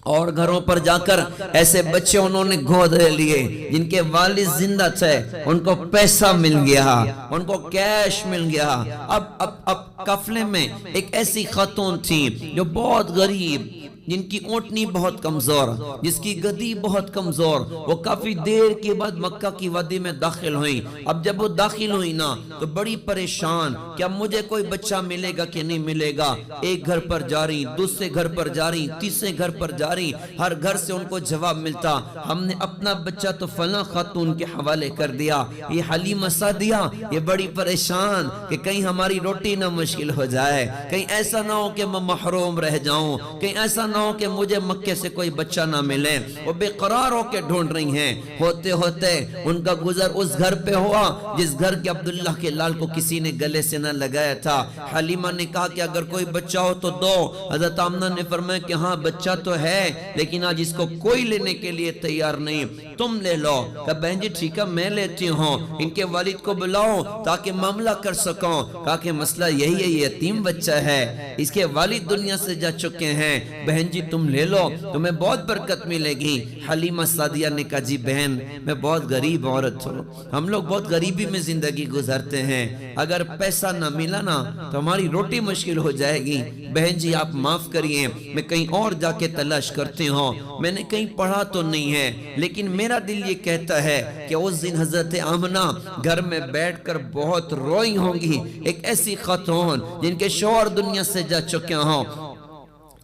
اور گھروں پر جا کر ایسے بچے انہوں نے گود لے لیے جن کے والد زندہ تھے، ان کو پیسہ مل گیا، ان کو کیش مل گیا۔ اب قافلے میں ایک ایسی خاتون تھی جو بہت غریب، جن کی اونٹنی بہت کمزور، جس کی گدی بہت کمزور، وہ کافی دیر کے بعد مکہ کی وادی میں داخل ہوئی۔ اب جب وہ داخل ہوئی نا تو بڑی پریشان کہ اب مجھے کوئی بچہ ملے گا کہ نہیں ملے گا۔ ایک گھر پر جا رہی، دوسرے گھر پر جا رہی، تیسرے گھر پر جا رہی، ہر گھر سے ان کو جواب ملتا ہم نے اپنا بچہ تو فلاں خاتون کے حوالے کر دیا، یہ حلیمہ سعدیہ یہ بڑی پریشان کہ کہیں ہماری روٹی نہ مشکل ہو جائے، کہیں ایسا نہ ہو کہ میں محروم رہ جاؤں، کہیں ایسا نہ ہو کہ مجھے مکے سے کوئی بچہ نہ ملے۔ وہ بے قرار ہو کے ڈھونڈ رہی ہیں۔ ہوتے ہوتے ان کا گزر اس گھر پہ ہوا جس گھر کے عبداللہ کے لال کو کسی نے گلے سے نہ لگایا تھا۔ حلیمہ نے کہا کہ اگر کوئی بچہ ہو تو دو۔ حضرت آمنہ نے فرمایا کہ ہاں بچہ تو ہے، لیکن آج اس کو کوئی لینے کے لیے تیار نہیں، تم لے لو۔ کہا بہن جی ٹھیک ہے میں لیتی ہوں، ان کے والد کو بلاؤ تاکہ معاملہ کر سکوں۔ کہا کہ مسئلہ یہی ہے، یہ یتیم بچہ ہے، اس کے والد دنیا سے جا چکے ہیں، بہن جی تم لے لو، تمہیں بہت برکت ملے گی۔ حلیمہ سعدیہ نے کہا جی بہن میں بہت غریب عورت ہوں، ہم لوگ بہت غریبی میں زندگی گزارتے ہیں، اگر پیسہ نہ ملا نا تو ہماری روٹی مشکل ہو جائے گی، بہن جی آپ معاف کریے، میں کہیں اور جا کے تلاش کرتی ہوں، میں نے کہیں پڑھا تو نہیں ہے، لیکن میرا دل یہ کہتا ہے کہ اس دن حضرت آمنہ گھر میں بیٹھ کر بہت روئی ہوں گی، ایک ایسی خاتون جن کے شوہر دنیا سے جا چکے ہوں۔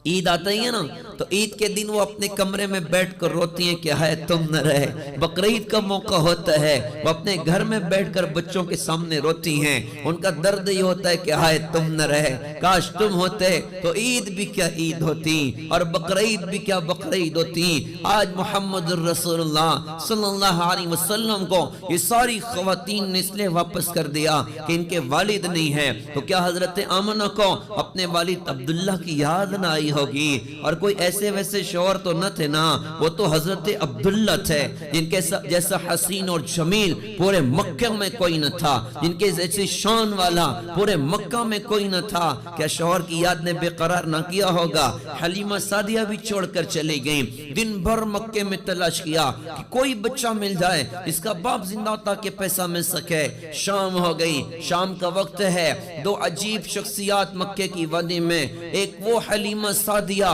عید آتا ہی ہے نا تو عید کے دن وہ اپنے کمرے میں بیٹھ کر روتی ہیں کہ ہائے تم نہ رہے. بقرعید کا موقع ہوتا ہے وہ اپنے گھر میں بیٹھ کر بچوں کے سامنے روتی ہیں. ان کا درد یہ ہوتا ہے کہ ہائے تم نہ رہے, کاش تم ہوتے تو عید بھی کیا عید ہوتی اور بقرعید بھی کیا بقرعید ہوتی. آج محمد الرسول اللہ صلی اللہ علیہ وسلم کو یہ ساری خواتین نے اس لیے واپس کر دیا کہ ان کے والد نہیں ہیں. تو کیا حضرت آمنہ کو اپنے والد عبداللہ کی یاد نہ آئی ہوگی؟ اور کوئی ایسے ویسے شوہر تو نہ تھے نا, وہ تو حضرت عبداللہ تھے جن کے جیسا حسین اور جمیل پورے مکہ میں کوئی نہ تھا, جن کے جیسی شان والا پورے مکہ میں کوئی نہ تھا. کیا شوہر کی یاد نے بے قرار نہ کیا ہوگا؟ حلیمہ سعدیہ بھی چھوڑ کر چلی گئیں. دن بھر مکے میں تلاش کیا کہ کوئی بچہ مل جائے اس کا باپ زندہ ہوتا کہ پیسہ مل سکے. شام ہو گئی, شام کا وقت ہے. دو عجیب شخصیات مکے کی وادی میں, ایک وہ حلیمہ سعدیہ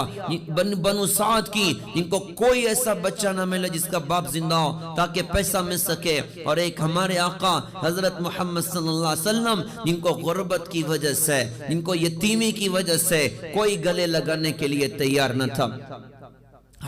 بنو سعد کی جن کو کوئی ایسا بچہ نہ ملے جس کا باپ زندہ ہو تاکہ پیسہ مل سکے, اور ایک ہمارے آقا حضرت محمد صلی اللہ علیہ وسلم جن کو غربت کی وجہ سے, جن کو یتیمی کی وجہ سے کوئی گلے لگانے کے لیے تیار نہ تھا.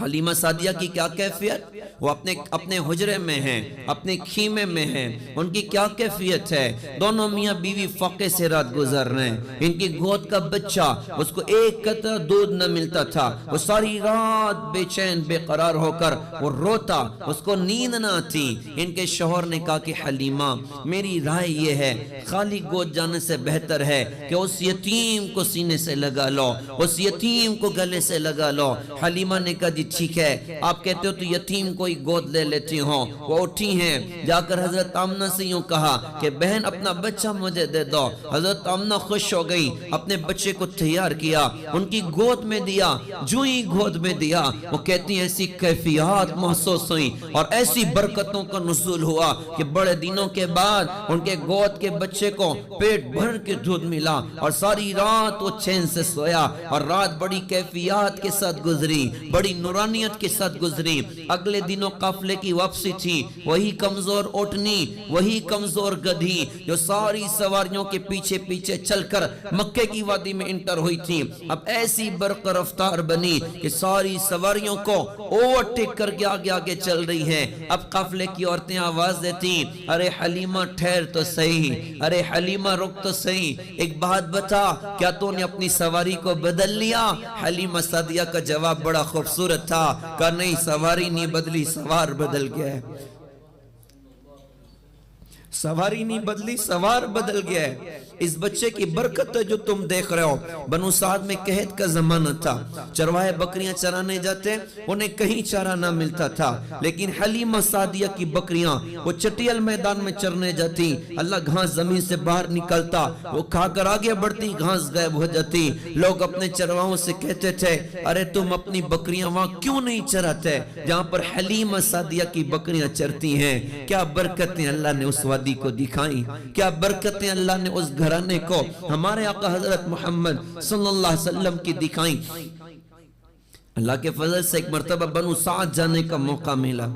حلیمہ سعدیہ کی کیا کیفیت؟ وہ اپنے حجرے میں ہیں, اپنے خیمے میں ہیں. ان کی کیا کیفیت ہے؟ دونوں میاں بیوی فاقے سے رات گزر رہے ہیں. ان کی گود کا بچہ, اس کو ایک قطرہ دودھ نہ ملتا تھا. وہ ساری رات بے چین بے قرار ہو کر وہ روتا, اس کو نیند نہ آتی. ان کے شوہر نے کہا کہ حلیمہ میری رائے یہ ہے, خالی گود جانے سے بہتر ہے کہ اس یتیم کو سینے سے لگا لو, اس یتیم کو گلے سے لگا لو. حلیمہ نے کہا جی ٹھیک ہے, آپ کہتے ہو تو یتیم کوئی گود لے لیتی ہوں. وہ اٹھی ہیں, جا کر حضرت آمنہ سے یوں کہا کہ بہن اپنا بچہ مجھے دے دو. حضرت آمنہ خوش ہو گئی, اپنے بچے کو تیار کیا, ان کی گود میں دیا. جو ہی گود میں دیا وہ کہتی ہیں ایسی کیفیات محسوس ہوئی اور ایسی برکتوں کا نزول ہوا کہ بڑے دنوں کے بعد ان کے گود کے بچے کو پیٹ بھر کے دودھ ملا اور ساری رات وہ چین سے سویا اور رات بڑی کیفیات کے ساتھ گزری, بڑی نورانیت کے ساتھ گزری. اگلے دنوں قافلے کی واپسی تھی, وہی کمزور اوٹنی, وہی کمزور گدھی جو ساری سواریوں کے پیچھے پیچھے چل کر مکے کی وادی میں انٹر ہوئی تھی, اب ایسی برق رفتار بنی کہ ساری سواریوں کو اوورٹیک کر کے آگے آگے چل رہی ہیں. اب قافلے کی عورتیں آواز دیتی, ارے حلیمہ ٹھہر تو صحیح, ارے حلیمہ رک تو صحیح, ایک بات بتا کیا تو نے اپنی سواری کو بدل لیا؟ حلیمہ سعدیہ کا جواب بڑا خوبصورت تھا, کہا نہیں سواری نہیں بدلی, سوار بدل گیا ہے. سواری نہیں بدلی, سوار بدل گیا ہے. اس بچے کی برکت ہے جو تم دیکھ رہے ہو. بنو سعد میں قحط کا زمانہ تھا, چرواہے بکریاں چرانے جاتے, انہیں کہیں چارہ نہ ملتا تھا, لیکن حلیمہ سعدیہ کی بکریاں وہ چٹیل میدان میں چرنے جاتی, اللہ گھاس زمین سے باہر نکلتا, وہ کھا کر آگے بڑھتی, گھاس غائب ہو جاتی. لوگ اپنے چرواہوں سے کہتے تھے ارے تم اپنی بکریاں وہاں کیوں نہیں چراتے جہاں پر حلیمہ سعدیہ کی بکریاں چرتی ہیں؟ کیا برکتیں اللہ نے اس وادی کو دکھائیں, کیا برکتیں اللہ نے اس گھرانے کو ہمارے آقا حضرت محمد صلی اللہ علیہ وسلم کی دکھائیں. اللہ کے فضل سے ایک مرتبہ بنو سعد جانے کا موقع ملا.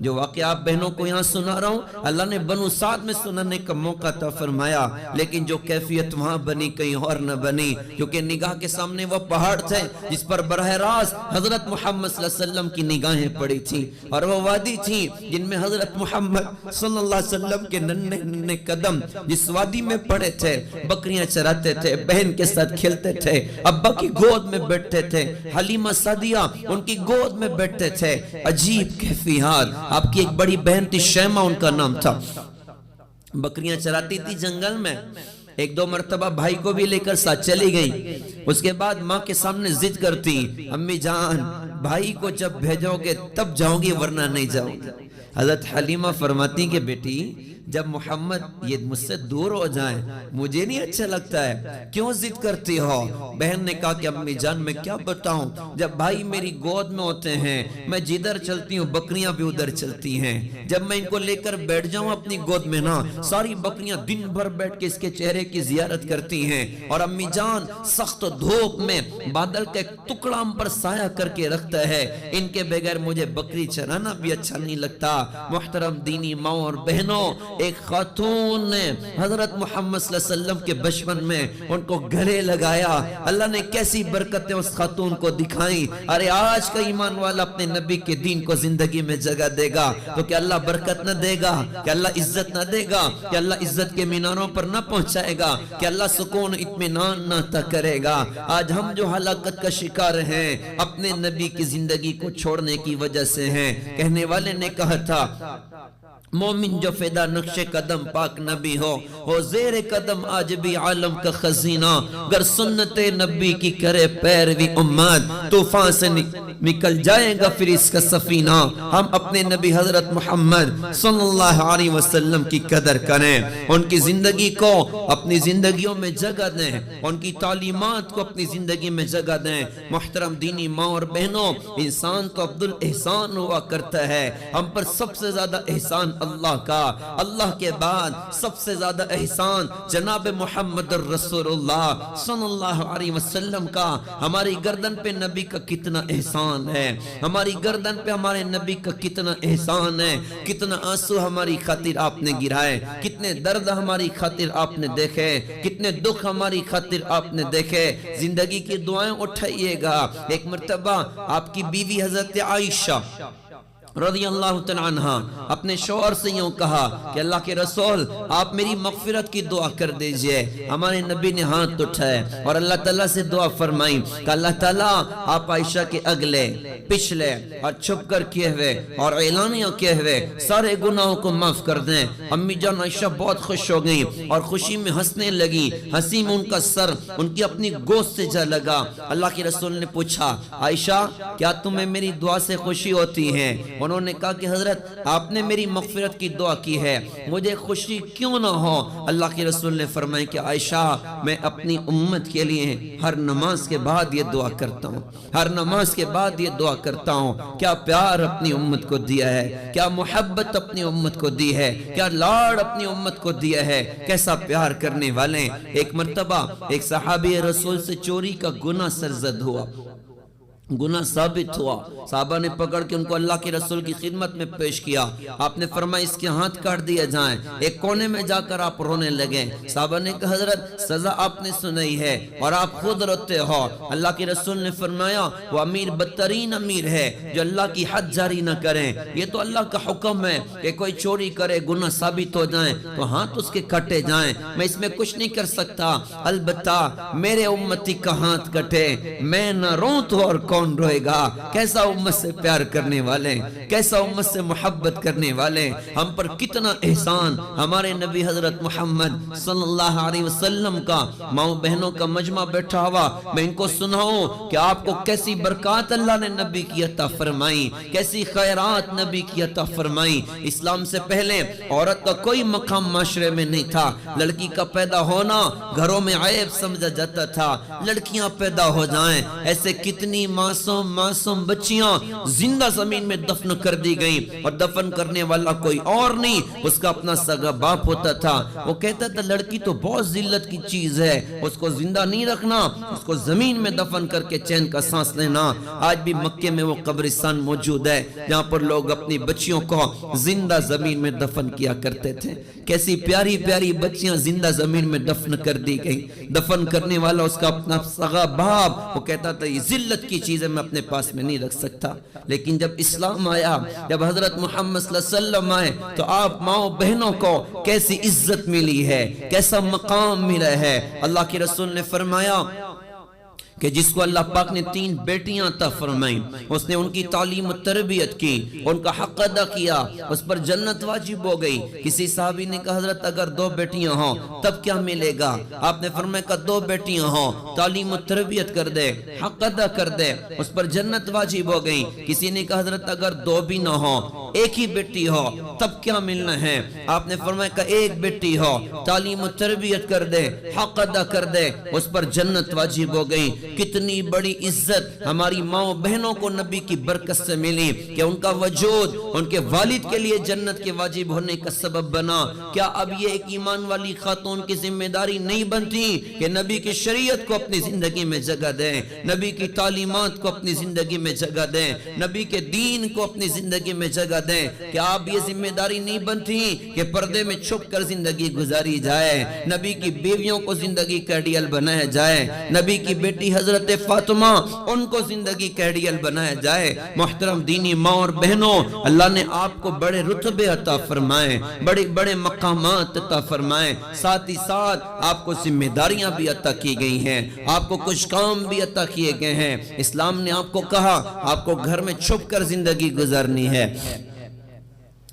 جو واقعہ آپ بہنوں کو یہاں سنا رہا ہوں اللہ نے بنو سعد میں سنانے کا موقع عطا فرمایا, لیکن جو کیفیت وہاں بنی کہیں اور نہ بنی, کیونکہ نگاہ کے سامنے وہ پہاڑ تھے جس پر براہ راست حضرت محمد صلی اللہ علیہ وسلم کی نگاہیں پڑی تھی, اور وہ وادی تھی جن میں حضرت محمد صلی اللہ علیہ وسلم کے ننھے ننھے قدم جس وادی میں پڑے تھے, بکریاں چراتے تھے, بہن کے ساتھ کھیلتے تھے, ابا کی گود میں بیٹھتے تھے, حلیمہ سعدیہ ان کی گود میں بیٹھتے تھے. عجیب کیفیات. آپ کی ایک بڑی بہن تھی شیمہ ان کا نام تھا, بکریاں چراتی تھی جنگل میں. ایک دو مرتبہ بھائی کو بھی لے کر ساتھ چلی گئی. اس کے بعد ماں کے سامنے ضد کرتی, امی جان بھائی کو جب بھیجو گے تب جاؤں گی ورنہ نہیں جاؤں گی. حضرت حلیمہ فرماتی کہ بیٹی جب محمد یہ مجھ سے دور ہو جائیں مجھے نہیں اچھا لگتا ہے, کیوں ضد کرتی ہو؟ بہن نے کہا کہ امی جان میں کیا بتاؤں, جب بھائی میری گود میں ہوتے ہیں میں جدھر چلتی ہوں بکریاں بھی ادھر چلتی ہیں. جب میں ان کو لے کر بیٹھ جاؤں اپنی گود میں نا, ساری بکریاں دن بھر بیٹھ کے اس کے چہرے کی زیارت کرتی ہیں. اور امی جان سخت دھوپ میں بادل کا ایک ٹکڑا ہم پر سایہ کر کے رکھتا ہے, ان کے بغیر مجھے بکری چرانا بھی اچھا نہیں لگتا. محترم دینی ماں اور بہنوں, ایک خاتون نے حضرت محمد صلی اللہ علیہ وسلم کے بچپن میں ان کو گلے لگایا. اللہ نے کیسی برکتیں اس خاتون کو دکھائیں. ارے آج کا ایمان والا اپنے نبی کے دین کو زندگی میں جگہ دے گا تو کیا اللہ برکت نہ دے گا؟ کیا اللہ عزت نہ دے گا؟ کیا اللہ عزت کے میناروں پر نہ پہنچائے گا؟ کیا اللہ سکون اطمینان نہ عطا کرے گا؟ آج ہم جو ہلاکت کا شکار ہیں اپنے نبی کی زندگی کو چھوڑنے کی وجہ سے ہیں. کہنے والے نے کہا تھا مومن جو فدا نقش قدم پاک نبی ہو زیر قدم آج بھی عالم کا خزینہ. گر سنت نبی کی کرے پیروی امت طوفان سے نکل جائے گا پھر اس کا سفینہ. ہم اپنے نبی حضرت محمد صلی اللہ علیہ وسلم کی قدر کریں, ان کی زندگی کو اپنی زندگیوں میں جگہ دیں, ان کی تعلیمات کو اپنی زندگی میں جگہ دیں. محترم دینی ماں اور بہنوں, انسان تو عبد الاحسان ہوا کرتا ہے. ہم پر سب سے زیادہ احسان اللہ کا, اللہ کے بعد سب سے زیادہ احسان جناب محمد رسول اللہ صلی اللہ علیہ وسلم کا. ہماری گردن پہ نبی کا کتنا احسان ہے, ہماری گردن پہ ہمارے نبی کا کتنا احسان ہے. کتنا آنسو ہماری خاطر آپ نے گرائے, کتنے درد ہماری خاطر آپ نے دیکھے, کتنے دکھ ہماری خاطر آپ نے دیکھے. زندگی کی دعائیں اٹھائیے گا. ایک مرتبہ آپ کی بیوی حضرت عائشہ رضی اللہ تعالیٰ عنہ اپنے شوہر سے یوں کہا کہ اللہ کے رسول آپ میری مغفرت کی دعا کر دیجئے. ہمارے نبی نے ہاتھ اٹھائے اور اللہ تعالیٰ سے دعا فرمائی کہ اللہ تعالیٰ آپ عائشہ کے اگلے پچھلے اور چھپ کر کیے ہوئے اور اعلانیہ کیے ہوئے سارے گناہوں کو معاف کر دیں. امی جان عائشہ بہت خوش ہو گئی اور خوشی میں ہنسنے لگی. ہنسی میں ان کا سر ان کی اپنی گوشت سے جا لگا. اللہ کے رسول نے پوچھا عائشہ کیا تمہیں میری دعا سے خوشی ہوتی ہے؟ انہوں نے کہا کہ حضرت آپ نے میری مغفرت کی دعا کی ہے, مجھے خوشی کیوں نہ ہو. اللہ کے رسول نے فرمایا کہ عائشہ میں اپنی امت کے لیے ہر نماز کے بعد یہ دعا کرتا ہوں, ہر نماز کے بعد یہ دعا کرتا ہوں. کیا پیار اپنی امت کو دیا ہے, کیا محبت اپنی امت کو دی ہے, کیا لاڑ اپنی امت کو دیا ہے, کیسا پیار کرنے والے. ایک مرتبہ ایک صحابی رسول سے چوری کا گناہ سرزد ہوا, گناہ ثابت ہوا. صحابہ نے پکڑ کے ان کو اللہ کے رسول کی خدمت میں پیش کیا. آپ نے فرمایا اس کے ہاتھ کاٹ دیا جائیں. ایک کونے میں جا کر آپ رونے لگے. صحابہ نے کہا حضرت سزا آپ نے سنائی ہے اور آپ خود روتے ہو. اللہ کے رسول نے فرمایا وہ امیر بدترین امیر ہے جو اللہ کی حد جاری نہ کریں. یہ تو اللہ کا حکم ہے کہ کوئی چوری کرے گناہ ثابت ہو جائیں تو ہاتھ اس کے کٹے جائیں. میں اس میں کچھ نہیں کر سکتا, البتہ میرے امتی کا ہاتھ کٹے میں نہ روں تو اور کون روئے گا. کیسا امت سے پیار کرنے والے, کیسا امت سے محبت کرنے والے. ہم پر کتنا احسان ہمارے نبی حضرت محمد صلی اللہ علیہ وسلم کا. ماؤں بہنوں کا مجمع بیٹھا ہوا, میں ان کو سناؤں کہ آپ کو کیسی برکات اللہ نے نبی کی عطا فرمائی, کیسی خیرات نبی کی عطا فرمائی. اسلام سے پہلے عورت کا کوئی مقام معاشرے میں نہیں تھا. لڑکی کا پیدا ہونا گھروں میں عیب سمجھا جاتا تھا. لڑکیاں پیدا ہو جائیں, ایسے کتنی معصوم بچیاں زندہ زمین میں دفن کر دی گئیں اور دفن کرنے والا کوئی اور نہیں, اس کا اپنا سگا باپ ہوتا تھا. وہ کہتا تھا لڑکی تو بہت ذلت کی چیز ہے, اس کو زندہ نہیں رکھنا, اس کو زمین میں دفن کر کے چین کا سانس لینا. آج بھی مکے میں وہ قبرستان موجود ہے جہاں پر لوگ اپنی بچیوں کو زندہ زمین میں دفن کیا کرتے تھے. کیسی پیاری پیاری بچیاں زندہ زمین میں دفن کر دی گئی. دفن کرنے والا اس کا اپنا سگا باپ. وہ کہتا تھا یہ ذلت کی چیز ہے, میں اپنے پاس میں نہیں رکھ سکتا. لیکن جب اسلام آیا, جب حضرت محمد صلی اللہ علیہ وسلم آئے تو آپ ماؤں بہنوں کو کیسی عزت ملی ہے, کیسا مقام ملا ہے. اللہ کے رسول نے فرمایا کہ جس کو اللہ پاک نے 3 بیٹیاں عطا فرمائیں, اس نے ان کی تعلیم و تربیت کی, ان کا حق ادا کیا, اس پر جنت واجب ہو گئی. کسی صحابی نے کہا حضرت اگر 2 بیٹیاں ہوں تب کیا ملے گا؟ آپ نے فرمایا کہ 2 بیٹیاں ہوں, تعلیم و تربیت کر دے, حق ادا کر دے, اس پر جنت واجب ہو گئی. کسی نے کہا حضرت اگر 2 بھی نہ ہوں, ایک ہی بیٹی ہو تب کیا ملنا ہے؟ آپ نے فرمایا کہ 1 بیٹی ہو, تعلیم و تربیت کر دے, حق ادا کر دے, اس پر جنت واجب ہو گئی. کتنی بڑی عزت ہماری ماں بہنوں کو نبی کی برکت سے ملی کہ ان کا وجود ان کے والد کے لیے جنت کے واجب ہونے کا سبب بنا. کیا اب یہ ایک ایمان والی خاتون کی ذمہ داری نہیں بنتی کہ نبی کی شریعت کو اپنی زندگی میں جگہ دیں, نبی کی تعلیمات کو اپنی زندگی میں جگہ دیں, نبی کے دین کو اپنی زندگی میں جگہ دیں کہ آپ یہ ذمہ داری نہیں بنتی کہ پردے میں چھپ کر زندگی گزاری جائے، نبی کی بیویوں کو زندگی کا آئیڈیل بنایا جائے، نبی کی بیٹی حضرت فاطمہ ان کو زندگی کا آئیڈیل بنایا جائے۔ محترم دینی ماں اور بہنوں، اللہ نے آپ کو بڑے رتبے عطا فرمائے، بڑے بڑے مقامات عطا فرمائے، ساتھ ہی ساتھ آپ کو ذمہ داریاں بھی عطا کی گئی ہیں، آپ کو کچھ کام بھی عطا کیے گئے ہیں۔ اسلام نے آپ کو کہا آپ کو گھر میں چھپ کر زندگی گزارنی ہے۔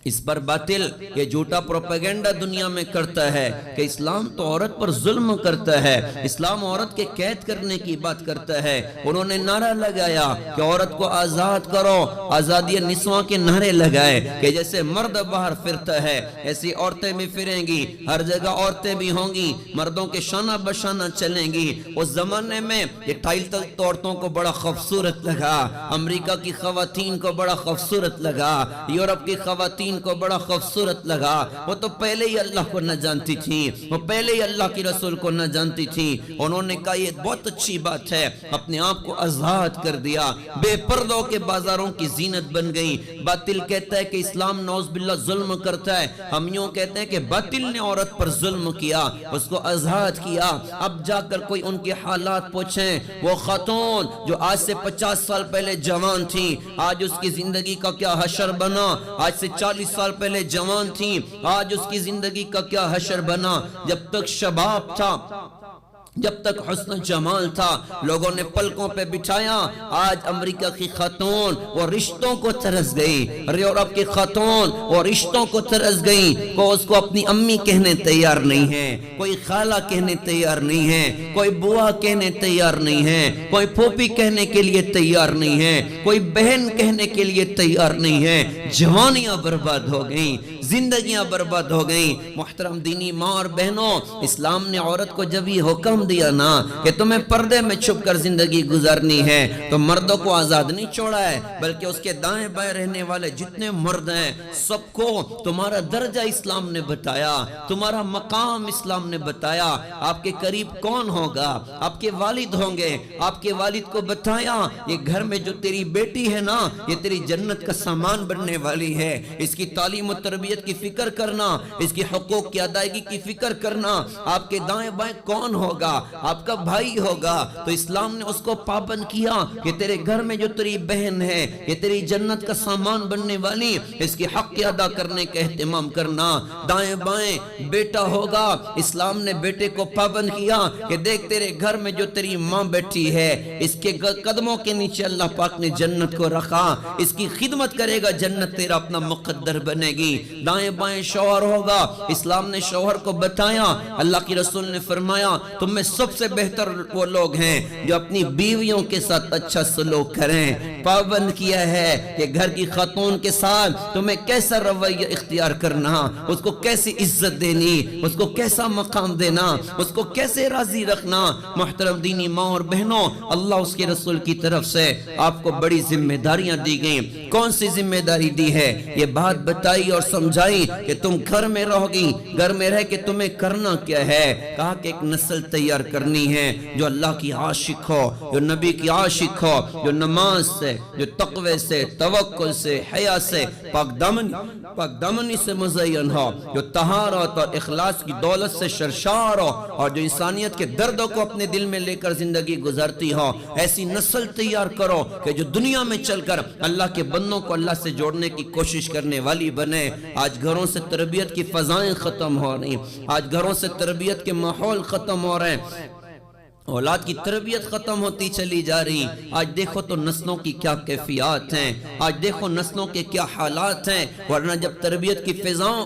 اس پر باطل یہ جھوٹا پروپیگنڈا دنیا میں کرتا ہے کہ اسلام تو عورت پر ظلم کرتا ہے، اسلام عورت کے قید کرنے کی بات کرتا ہے۔ انہوں نے نعرہ لگایا کہ عورت کو آزاد کرو، آزادی نسواں کے نعرے لگائے کہ جیسے مرد باہر پھرتا ہے ایسی عورتیں بھی پھریں گی، ہر جگہ عورتیں بھی ہوں گی، مردوں کے شانہ بشانہ چلیں گی۔ اس زمانے میں یہ ٹائٹل تو عورتوں کو بڑا خوبصورت لگا، امریکہ کی خواتین کو بڑا خوبصورت لگا، یورپ کی خواتین کو بڑا خوبصورت لگا۔ وہ تو پہلے ہی اللہ کو نہ جانتی تھی، وہ پہلے ہی اللہ کی رسول کو نہ جانتی تھی۔ انہوں نے کہا یہ بہت اچھی بات ہے، اپنے آپ کو آزاد کر دیا، بے پردوں کے بازاروں کی زینت بن گئی۔ باطل کہتا ہے کہ اسلام نعوذ باللہ ظلم کرتا ہے، ہم یوں کہتے ہیں کہ باطل نے عورت پر ظلم کیا، اس کو آزاد کیا۔ اب جا کر کوئی ان کے حالات پوچھیں، وہ خاتون جو آج سے 50 سال پہلے جوان تھی، آج اس کی زندگی کا کیا حشر بنا، آج سے 40 سال پہلے جوان تھی، آج اس کی زندگی کا کیا حشر بنا۔ جب تک شباب تھا، جب تک حسن جمال تھا، لوگوں نے پلکوں پہ بٹھایا، آج امریکہ کی خاتون وہ رشتوں کو ترس گئی، یورپ کی خاتون وہ رشتوں کو ترس گئی، کوئی اس کو اپنی امی کہنے تیار نہیں ہے، کوئی خالہ کہنے تیار نہیں ہے، کوئی بوا کہنے تیار نہیں ہے، کوئی پھوپھی کہنے کے لیے تیار نہیں ہے، کوئی بہن کہنے کے لیے تیار نہیں ہے۔ جوانیاں برباد ہو گئیں، زندگیاں برباد ہو گئیں۔ محترم دینی ماں اور بہنوں، اسلام نے عورت کو جب یہ حکم دیا نا کہ تمہیں پردے میں چھپ کر زندگی گزارنی ہے تو مردوں کو آزاد نہیں چھوڑا ہے، بلکہ اس کے دائیں بائیں رہنے والے جتنے مرد ہیں سب کو تمہارا درجہ اسلام نے بتایا، تمہارا مقام اسلام نے بتایا۔ آپ کے قریب کون ہوگا؟ آپ کے والد ہوں گے۔ آپ کے والد کو بتایا یہ گھر میں جو تیری بیٹی ہے نا یہ تیری جنت کا سامان بننے والی ہے، اس کی تعلیم و تربیت کی فکر کرنا، اس کی حقوق کی ادائیگی کی فکر کرنا۔ آپ کے دائیں بائیں کون ہوگا؟ آپ کا بھائی ہوگا۔ تو اسلام نے اس کو پابند کیا کہ تیرے گھر میں جو تیری بہن ہے یہ تیری جنت کا سامان بننے والی، اس کی حق کی ادا کرنے کا اہتمام کرنا۔ دائیں بائیں بیٹا ہوگا، اسلام نے بیٹے کو پابند کیا کہ دیکھ تیرے گھر میں جو تیری ماں بیٹھی ہے اس کے قدموں کے نیچے اللہ پاک نے جنت کو رکھا، اس کی خدمت کرے گا جنت تیرا اپنا مقدر بنے گی۔ دائیں بائیں شوہر ہوگا، اسلام نے شوہر کو بتایا، اللہ کی رسول نے فرمایا تم میں سب سے بہتر وہ لوگ ہیں جو اپنی بیویوں کے ساتھ اچھا سلوک کریں۔ پابند کیا ہے کہ گھر کی خاتون کے ساتھ تمہیں کیسا رویہ اختیار کرنا، اس کو کیسی عزت دینی، اس کو کیسا مقام دینا، اس کو کیسے راضی رکھنا۔ محترم دینی ماں اور بہنوں، اللہ اس کے رسول کی طرف سے آپ کو بڑی ذمہ داریاں دی گئیں۔ کون سی ذمہ داری دی ہے؟ یہ بات بتائی اور سمجھائی کہ تم گھر میں رہو گی، گھر میں رہ کے تمہیں کرنا کیا ہے؟ کہا کہ ایک نسل تیار کرنی ہے جو اللہ کی عاشق ہو، جو نبی کی عاشق ہو، جو نماز سے، جو تقوی سے، توکل سے، حیا سے، پاک دامنی سے مزین ہو، جو طہارت اور اخلاص کی دولت سے سرشار ہو، اور جو انسانیت کے دردوں کو اپنے دل میں لے کر زندگی گزارتی ہو۔ ایسی نسل تیار کرو کہ جو دنیا میں چل کر اللہ کے بندوں کو اللہ سے جوڑنے کی کوشش کرنے والی بنے۔ آج گھروں سے تربیت کی فضائیں ختم ہو رہی، آج گھروں سے تربیت کے ماحول ختم ہو رہے ہیں، اولاد کی تربیت ختم ہوتی چلی جا رہی۔ آج دیکھو تو نسلوں کی کیا کیفیات ہیں، آج دیکھو نسلوں کے کیا حالات ہیں۔ ورنہ جب تربیت کی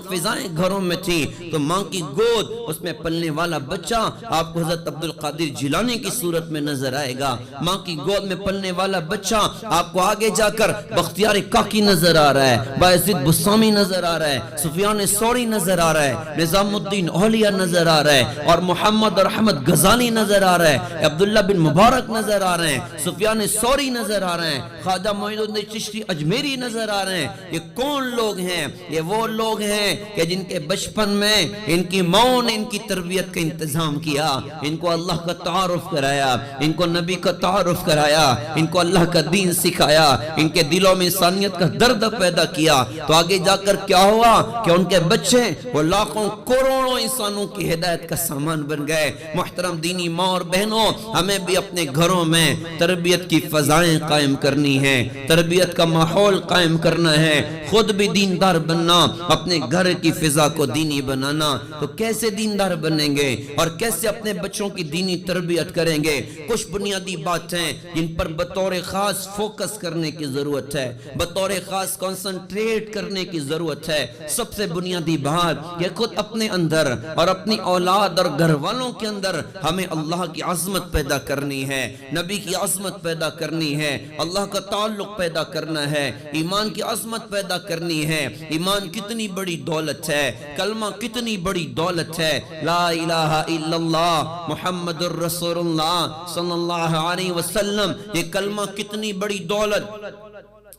فضائیں گھروں میں تھی تو ماں کی گود، اس میں پلنے والا بچہ آپ کو حضرت عبدالقادر جیلانی کی صورت میں نظر آئے گا۔ ماں کی گود میں پلنے والا بچہ آپ کو آگے جا کر بختیار کاکی نظر آ رہا ہے، بایزید بسطامی نظر آ رہا ہے، سفیان ثوری نظر آ رہا ہے، نظام الدین اولیاء نظر آ رہا ہے، اور محمد اور احمد غزالی نظر آ رہا ہے۔ رہا ہے، عبداللہ بن مبارک نظر آ رہے ہیں، سفیان ثوری نظر آ رہے ہیں، خواجہ معین الدین چشتی اجمیری نظر آ رہے ہیں۔ یہ کون لوگ ہیں؟ یہ وہ لوگ ہیں کہ جن کے بچپن میں ان کی ماں نے ان کی تربیت کا انتظام کیا، ان کو اللہ کا تعارف کرایا، ان کو نبی کا تعارف کرایا، ان کو اللہ کا دین سکھایا، ان کے دلوں میں انسانیت کا درد پیدا کیا۔ تو آگے جا کر کیا ہوا کہ ان کے بچے وہ لاکھوں کروڑوں انسانوں کی ہدایت کا سامان بن گئے۔ محترم دینی ماں اور بہنوں، ہمیں بھی اپنے گھروں میں تربیت کی فضائیں قائم کرنی ہیں، تربیت کا ماحول قائم کرنا ہے، خود بھی دیندار بننا، اپنے گھر کی فضا کو دینی بنانا۔ تو کیسے دیندار بنیں گے اور کیسے اپنے بچوں کی دینی تربیت کریں گے؟ کچھ بنیادی باتیں جن پر بطور خاص فوکس کرنے کی ضرورت ہے، بطور خاص کنسنٹریٹ کرنے کی ضرورت ہے۔ سب سے بنیادی بات یہ خود اپنے اندر اور اپنی اولاد اور گھر والوں کے اندر ہمیں اللہ کی عظمت پیدا کرنی ہے، نبی کی عظمت پیدا کرنی ہے، اللہ کا تعلق پیدا کرنا ہے، ایمان کی عظمت پیدا کرنی ہے۔ ایمان کتنی بڑی دولت ہے، کلمہ کتنی بڑی دولت ہے، لا الہ الا اللہ محمد الرسول اللہ صلی اللہ علیہ وسلم، یہ کلمہ کتنی بڑی دولت،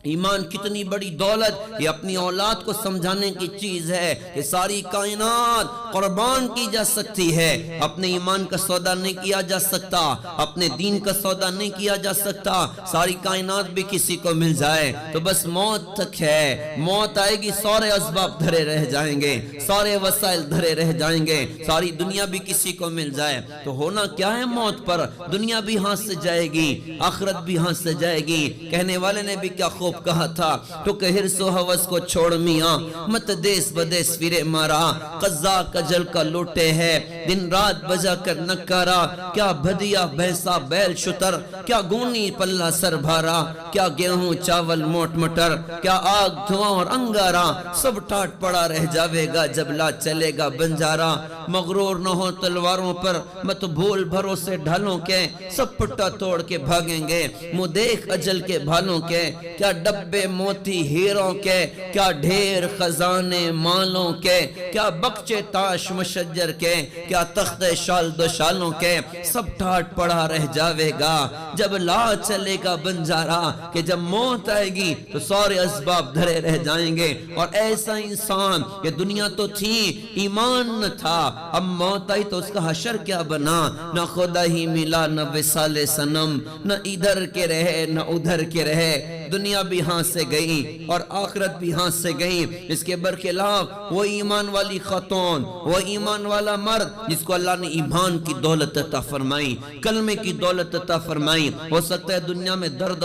ایمان کتنی بڑی دولت۔ یہ اپنی اولاد کو سمجھانے کی چیز ہے کہ ساری کائنات قربان کی جا سکتی ہے، اپنے ایمان کا سودا نہیں کیا جا سکتا، اپنے دین کا سودا نہیں کیا جا سکتا۔ ساری کائنات بھی کسی کو مل جائے تو بس موت تک ہے، موت آئے گی سارے اسباب دھرے رہ جائیں گے، سارے وسائل دھرے رہ جائیں گے، ساری دنیا بھی کسی کو مل جائے تو ہونا کیا ہے؟ موت پر دنیا بھی ہاتھ سے جائے گی، آخرت بھی ہاتھ سے جائے گی۔ کہنے والے نے بھی کیا خوب کہا تھا، تو کہ حرص و حوث کو چھوڑ میاں، مت دیس بدیس پھرے مارا، قضا کجل کا لوٹے ہے، دن رات بجا کر نکارا، کیا بھدیا بھینسا بیل شتر، کیا گونی پلہ سر بھارا، کیا گیہوں چاول موٹ مٹر، کیا آگ دھواں اور انگارا، سب ٹاٹ پڑا رہ جاوے گا جب لا چلے گا بنجارا۔ مغرور نہ ہو تلواروں پر، مت بھول بھروسے ڈھالوں کے، سب پٹا توڑ کے بھاگیں گے، منہ دیکھ اجل کے بھالوں کے، کیا ڈبے موتی ہیروں کے، کیا ڈھیر خزانے مالوں کے، کیا بکچے تاش مشجر کے، کیا تخت شال دو شالوں کے، سب ٹاٹ پڑا رہ جاوے گا جب لا چلے گا بنجارا۔ کہ جب موت آئے گی تو سارے اسباب دھرے رہ جائیں گے۔ اور ایسا انسان، یہ دنیا تو تھی، ایمان نہ تھا، اب موت آئی تو اس کا حشر کیا بنا؟ نہ خدا ہی ملا، نہ وصال صنم، نہ ادھر کے رہے نہ ادھر کے رہے، دنیا بھی ہاتھ سے گئی اور آخرت بھی ہاتھ سے گئی۔ اس کے برخلاف وہ ایمان والی خاتون، وہ ایمان والا مرد جس کو اللہ نے ایمان کی دولت عطا فرمائی، کلمے کی دولت عطا فرمائی، ہو سکتا ہے دنیا میں درد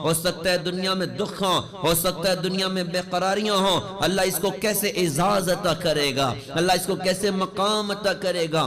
ہو سکتا ہے دنیا میں دکھ ہو سکتا ہے دنیا میں بے قراریاں ہوں، اللہ اس کو کیسے اعزاز عطا کرے گا، اللہ اس کو کیسے مقام عطا کرے گا۔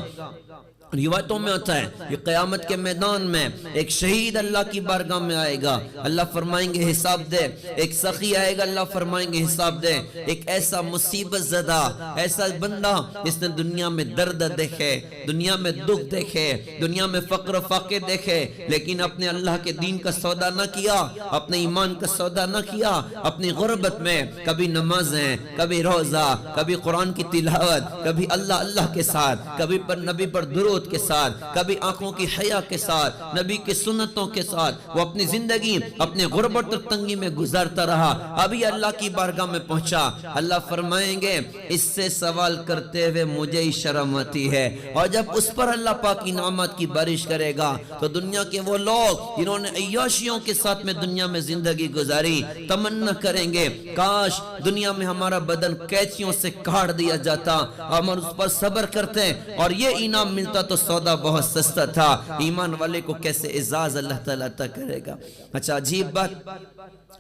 روایتوں میں آتا ہے کہ قیامت کے میدان میں ایک شہید اللہ کی بارگاہ میں آئے گا، اللہ فرمائیں گے حساب دے، ایک سخی آئے گا، اللہ فرمائیں گے حساب دے، ایک ایسا مصیبت زدہ ایسا بندہ جس نے دنیا میں درد دیکھے، دنیا میں دکھ دیکھے، دنیا میں فقر و فاقے دیکھے، لیکن اپنے اللہ کے دین کا سودا نہ کیا، اپنے ایمان کا سودا نہ کیا، اپنی غربت میں کبھی نمازیں، کبھی روزہ، کبھی قرآن کی تلاوت، کبھی اللہ اللہ کے ساتھ، کبھی پر نبی پر درود کے ساتھ، کبھی آنکھوں کی حیا کے ساتھ، نبی کی سنتوں کے ساتھ وہ اپنی زندگی اپنے غربت اور تنگی میں گزارتا رہا، ابھی اللہ کی بارگاہ میں پہنچا، اللہ فرمائیں گے اس سے سوال کرتے ہوئے مجھے ہی شرم آتی ہے۔ اور جب اس پر اللہ پاک انعامات کی بارش کرے گا تو دنیا کے وہ لوگ جنہوں نے عیاشیوں کے ساتھ میں دنیا میں زندگی گزاری تمنا کریں گے کاش دنیا میں ہمارا بدن قینچیوں سے کاٹ دیا جاتا، ہم اس پر صبر کرتے اور یہ انعام ملتا تو سودا بہت سستا تھا۔ ایمان والے کو کیسے اعزاز اللہ تعالیٰ عطا کرے گا۔ اچھا عجیب بات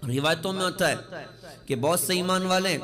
روایتوں میں ہوتا ہے کہ بہت سے ایمان والے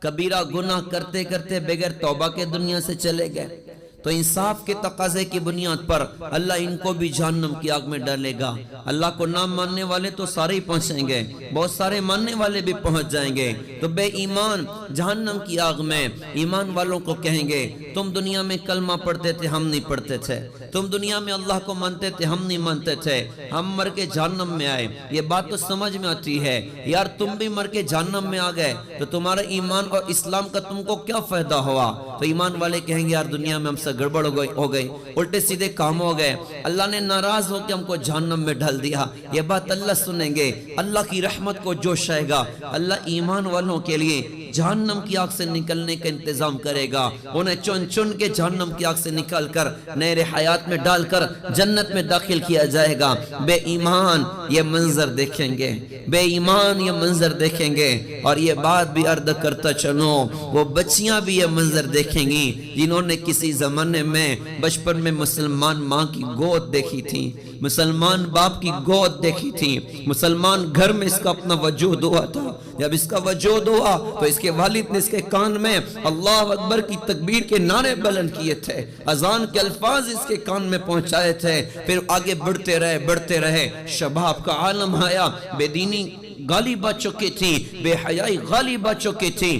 کبیرہ گناہ کرتے کرتے بغیر توبہ کے دنیا سے چلے گئے، تو انصاف کے تقاضے کی بنیاد پر اللہ ان کو بھی جہنم کی آگ میں ڈالے گا۔ اللہ کو نہ ماننے والے تو سارے ہی پہنچیں گے، بہت سارے ماننے والے بھی پہنچ جائیں گے، تو بے ایمان جہنم کی آگ میں ایمان والوں کو کہیں گے تم دنیا میں کلمہ پڑھتے تھے ہم نہیں پڑھتے تھے، تم دنیا میں اللہ کو مانتے تھے ہم نہیں مانتے تھے، ہم مر کے جہنم میں آئے۔ یہ بات تو سمجھ میں آتی ہے یار، تم بھی مر کے جہنم میں آ گئے تو تمہارا ایمان اور اسلام کا تم کو کیا فائدہ ہوا؟ تو ایمان والے کہیں گے یار دنیا میں ہم سے گڑبڑ ہو گئی، الٹے سیدھے کام ہو گئے، اللہ نے ناراض ہو کے ہم کو جہنم میں ڈال دیا، یہ بات اللہ سنیں گے، اللہ کی رحمت کو جوشائے گا، اللہ ایمان والوں کے لیے جہنم کی آگ سے نکلنے کا انتظام کرے گا، انہیں چن چن کے جہنم کی آگ سے نکال کر نہر حیات میں ڈال کر جنت میں داخل کیا جائے گا۔ بے ایمان یہ منظر دیکھیں گے، بے ایمان یہ منظر دیکھیں گے، اور یہ بات بھی عرض کرتا چلو، وہ بچیاں بھی یہ منظر دیکھیں گی جنہوں نے کسی زمانے میں بچپن میں مسلمان ماں کی گود دیکھی تھی، مسلمان باپ کی گود دیکھی تھی، مسلمان گھر میں اس کا اپنا وجود ہوا تھا، جب اس کا وجود ہوا تو اس کے والد نے اس کے کان میں اللہ اکبر کی تکبیر کے نعرے بلند کیے تھے، اذان کے الفاظ اس کے کان میں پہنچائے تھے، پھر آگے بڑھتے رہے، شباب کا عالم آیا، بے دینی غالب آ چکی تھی، بے حیائی غالب آ چکی تھی۔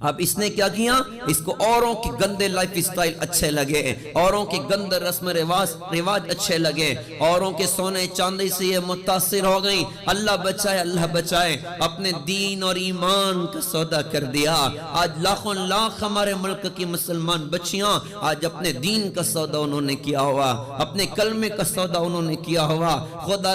اب اس نے کیا کیا؟ اس کو اوروں کی گندے لائف اسٹائل اچھے لگے، اوروں کے گندے رسم رواج اچھے لگے، اوروں کے سونے چاندی سے یہ متاثر ہو گئی، اللہ بچائے، اپنے دین اور ایمان کا سودا کر دیا۔ آج لاکھوں لاکھ ہمارے ملک کی مسلمان بچیاں آج اپنے دین کا سودا انہوں نے کیا ہوا، اپنے کلمے کا سودا انہوں نے کیا ہوا، خدا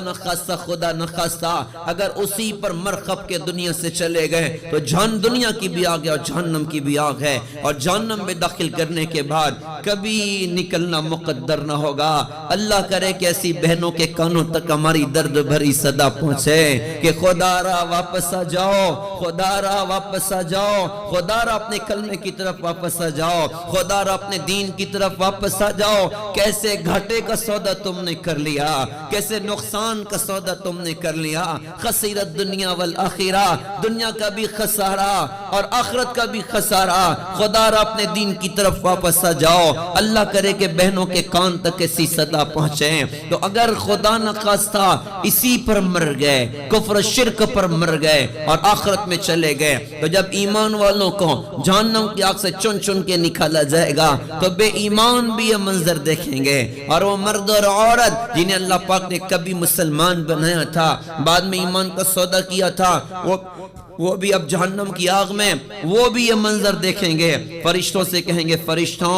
نخواستہ اگر اسی پر مرخب کے دنیا سے چلے گئے تو جہان دنیا کی بھی آگے اور جہنم کی بھی آگ ہے، اور جہنم میں داخل کرنے کے بعد کبھی نکلنا مقدر نہ ہوگا۔ اللہ کرے کہ ایسی بہنوں کے کانوں تک ہماری درد بھری صدا پہنچے کہ خدا را واپس آ جاؤ، خدا را واپس آ جاؤ، خدا را اپنے کلمے کی طرف واپس آ جاؤ، خدا را اپنے دین کی طرف واپس آ جاؤ۔ کیسے گھاٹے کا سودا تم نے کر لیا، کیسے نقصان کا سودا تم نے کر لیا۔ خسرت دنیا والآخرہ، دنیا کا بھی خسارہ اور آخرت کا بھی خسارہ۔ خدا را اپنے دین کی طرف واپس آ جاؤ، اللہ کرے کہ بہنوں کے کان تک ایسی صدا پہنچے۔ تو اگر خدا نخواستہ اسی پر مر گئے، کفر شرک پر مر گئے اور آخرت میں چلے گئے، تو جب ایمان والوں کو جہنم کی آگ سے چن چن کے نکالا جائے گا تو بے ایمان بھی یہ منظر دیکھیں گے، اور وہ مرد اور عورت جنہیں اللہ پاک نے کبھی مسلمان بنایا تھا، بعد میں ایمان کا سودا کیا تھا، وہ بھی اب جہنم کی آگ میں وہ بھی یہ منظر دیکھیں گے۔ فرشتوں سے کہیں گے، فرشتوں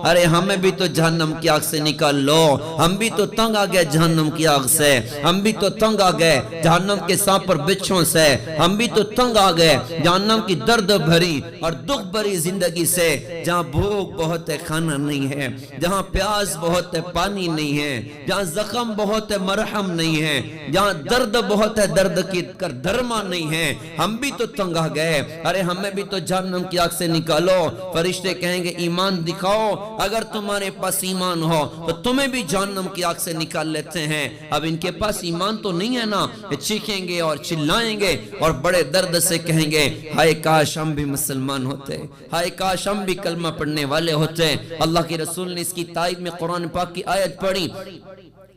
ارے ہمیں بھی تو جہنم کی آگ سے نکال لو، ہم بھی تو تنگ آ گئے جہنم کی آگ سے، ہم بھی تو تنگ آ گئے جہنم کے سانپ اور بچھوں سے، ہم بھی تو تنگ آ گئے جہنم کی درد بھری اور دکھ بھری زندگی سے، جہاں بھوک بہت ہے کھانا نہیں ہے، جہاں پیاس بہت ہے پانی نہیں ہے، جہاں زخم بہت ہے مرہم نہیں ہے، جہاں درد بہت ہے درد کی کر درما نہیں ہے، ہم بھی تو تنگ آ گئے، ارے ہمیں بھی تو جہنم کی آگ سے نکالو۔ فرشتے کہیں گے ایمان دکھاؤ، اگر تمہارے پاس ایمان ہو تو تمہیں بھی جہنم کی آگ سے نکال لیتے ہیں۔ اب ان کے پاس ایمان تو نہیں ہے نا، چیخیں گے اور چلائیں گے اور بڑے درد سے کہیں گے ہائے کاش ہم بھی مسلمان ہوتے، ہائے کاش ہم بھی کلمہ پڑھنے والے ہوتے۔ اللہ کے رسول نے اس کی تائید میں قرآن پاک کی آیت پڑھی،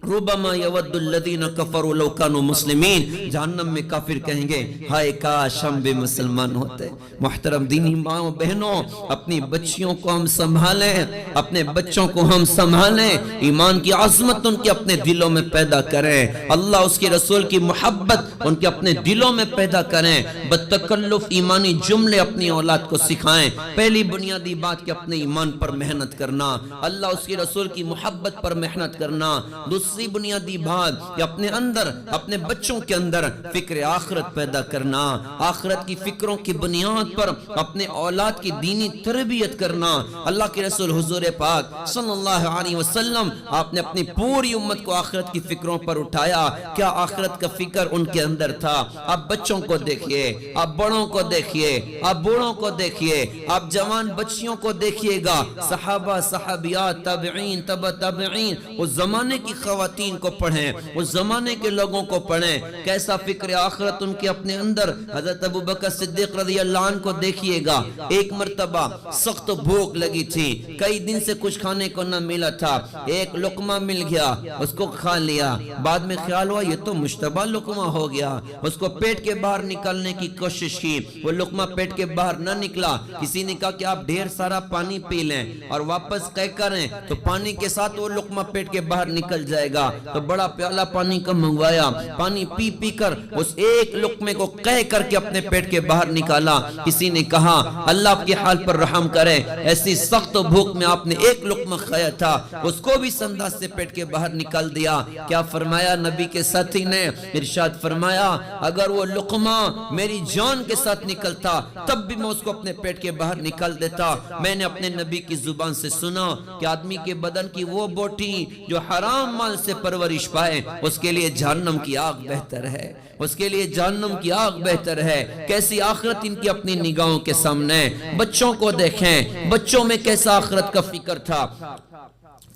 ربما یود الذین کفروا لو کانوا مسلمین، جہنم میں کافر کہیں گے ہائے کاش ہم بھی مسلمان ہوتے۔ محترم دینی ماں بہنوں، اپنی بچیوں کو ہم سنبھالیں، اپنے بچوں کو ہم سنبھالیں، ایمان کی عظمت ان کے اپنے دلوں میں پیدا کریں، اللہ اس کے رسول کی محبت ان کے اپنے دلوں میں پیدا کریں، بتکلف ایمانی جملے اپنی اولاد کو سکھائیں۔ پہلی بنیادی بات کہ اپنے ایمان پر محنت کرنا، اللہ اس کے رسول کی محبت پر محنت کرنا۔ دوسری بنیادی بات کہ اپنے اندر، اپنے بچوں کے اندر فکر آخرت پیدا کرنا، آخرت کی فکروں کی بنیاد پر اپنے اولاد کی دینی تربیت کرنا۔ اللہ کے رسول حضور پاک صلی اللہ علیہ وسلم آپ نے اپنی پوری امت کو آخرت کی فکروں پر اٹھایا۔ کیا آخرت کا فکر ان کے اندر تھا؟ آپ بچوں کو دیکھیے، آپ بڑوں کو دیکھیے، آپ بوڑھوں کو دیکھیے، آپ جوان بچیوں کو دیکھیے گا، صحابہ صحابیات تابعین تبع تابعین، اس زمانے کی خواتین کو پڑھیں، اس زمانے کے لوگوں کو پڑھیں، کیسا فکر آخرت ان کے اپنے اندر۔ حضرت ابوبکر صدیق رضی اللہ عنہ کو دیکھیے گا، ایک مرتبہ سخت بھوک لگی تھی، کئی دن سے کچھ کھانے کو نہ ملا تھا، ایک لقمہ مل گیا، اس کو کھا لیا، بعد میں خیال ہوا یہ تو مشتبہ لقمہ ہو گیا، اس کو پیٹ کے باہر نکالنے کی کوشش کی، وہ لقمہ پیٹ کے باہر نہ نکلا، کسی نے کہا کہ آپ ڈھیر سارا پانی پی لیں اور واپس قے کریں تو پانی کے ساتھ وہ لقمہ پیٹ کے باہر نکل جائے گا۔ گا تو بڑا پیالہ پانی کا منگوایا، پانی پی پی کر اس ایک لقمے کو قے کر کے اپنے پیٹ کے باہر نکالا۔ کسی نے کہا اللہ آپ کے حال پر رحم کرے، ایسی سخت بھوک میں آپ نے ایک لقمہ کھایا تھا، اس کو بھی سنداز سے پیٹ کے باہر نکال دیا۔ کیا فرمایا نبی کے ساتھی نے؟ ارشاد فرمایا اگر وہ لقمہ میری جان کے ساتھ نکلتا تب بھی میں اس کو اپنے پیٹ کے باہر نکال دیتا۔ میں نے اپنے نبی کی زبان سے سنا کہ آدمی کے بدن کی وہ بوٹی جو حرام مال سے پرورش پائے اس کے لیے جہنم کی آگ بہتر ہے، اس کے لیے جہنم کی آگ بہتر ہے۔ کیسی آخرت ان کی اپنی نگاہوں کے سامنے۔ بچوں کو دیکھیں، بچوں میں کیسا آخرت کا فکر تھا۔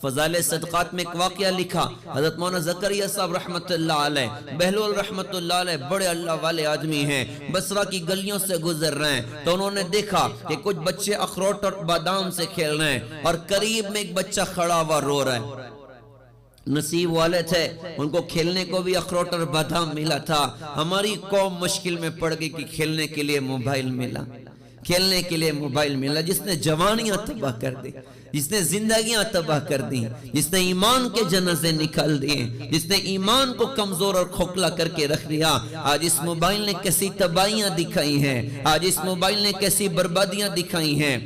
فضائل صدقات میں ایک واقعہ لکھا، حضرت مولانا زکریا صاحب رحمت اللہ علیہ، بہلول رحمت اللہ علیہ بڑے اللہ والے آدمی ہیں، بصرہ کی گلیوں سے گزر رہے ہیں تو انہوں نے دیکھا کہ کچھ بچے اخروٹ اور بادام سے کھیل رہے ہیں اور قریب میں ایک بچہ کھڑا ہوا رو رہا ہے۔ نصیب والے تھے، ان کو کھیلنے کو بھی اخروٹ اور بادام ملا تھا۔ ہماری قوم مشکل میں پڑ گئی کہ کھیلنے کے لیے موبائل ملا، کھیلنے کے لیے موبائل ملا، جس نے جوانیاں تباہ کر دی، جس نے زندگیاں تباہ کر دی، جس نے ایمان کے جنازے نکال دیے، جس نے ایمان کو کمزور اور کھوکھلا کر کے رکھ دیا۔ آج اس موبائل نے کیسی تباہیاں دکھائی ہیں، آج اس موبائل نے کیسی بربادیاں دکھائی ہیں۔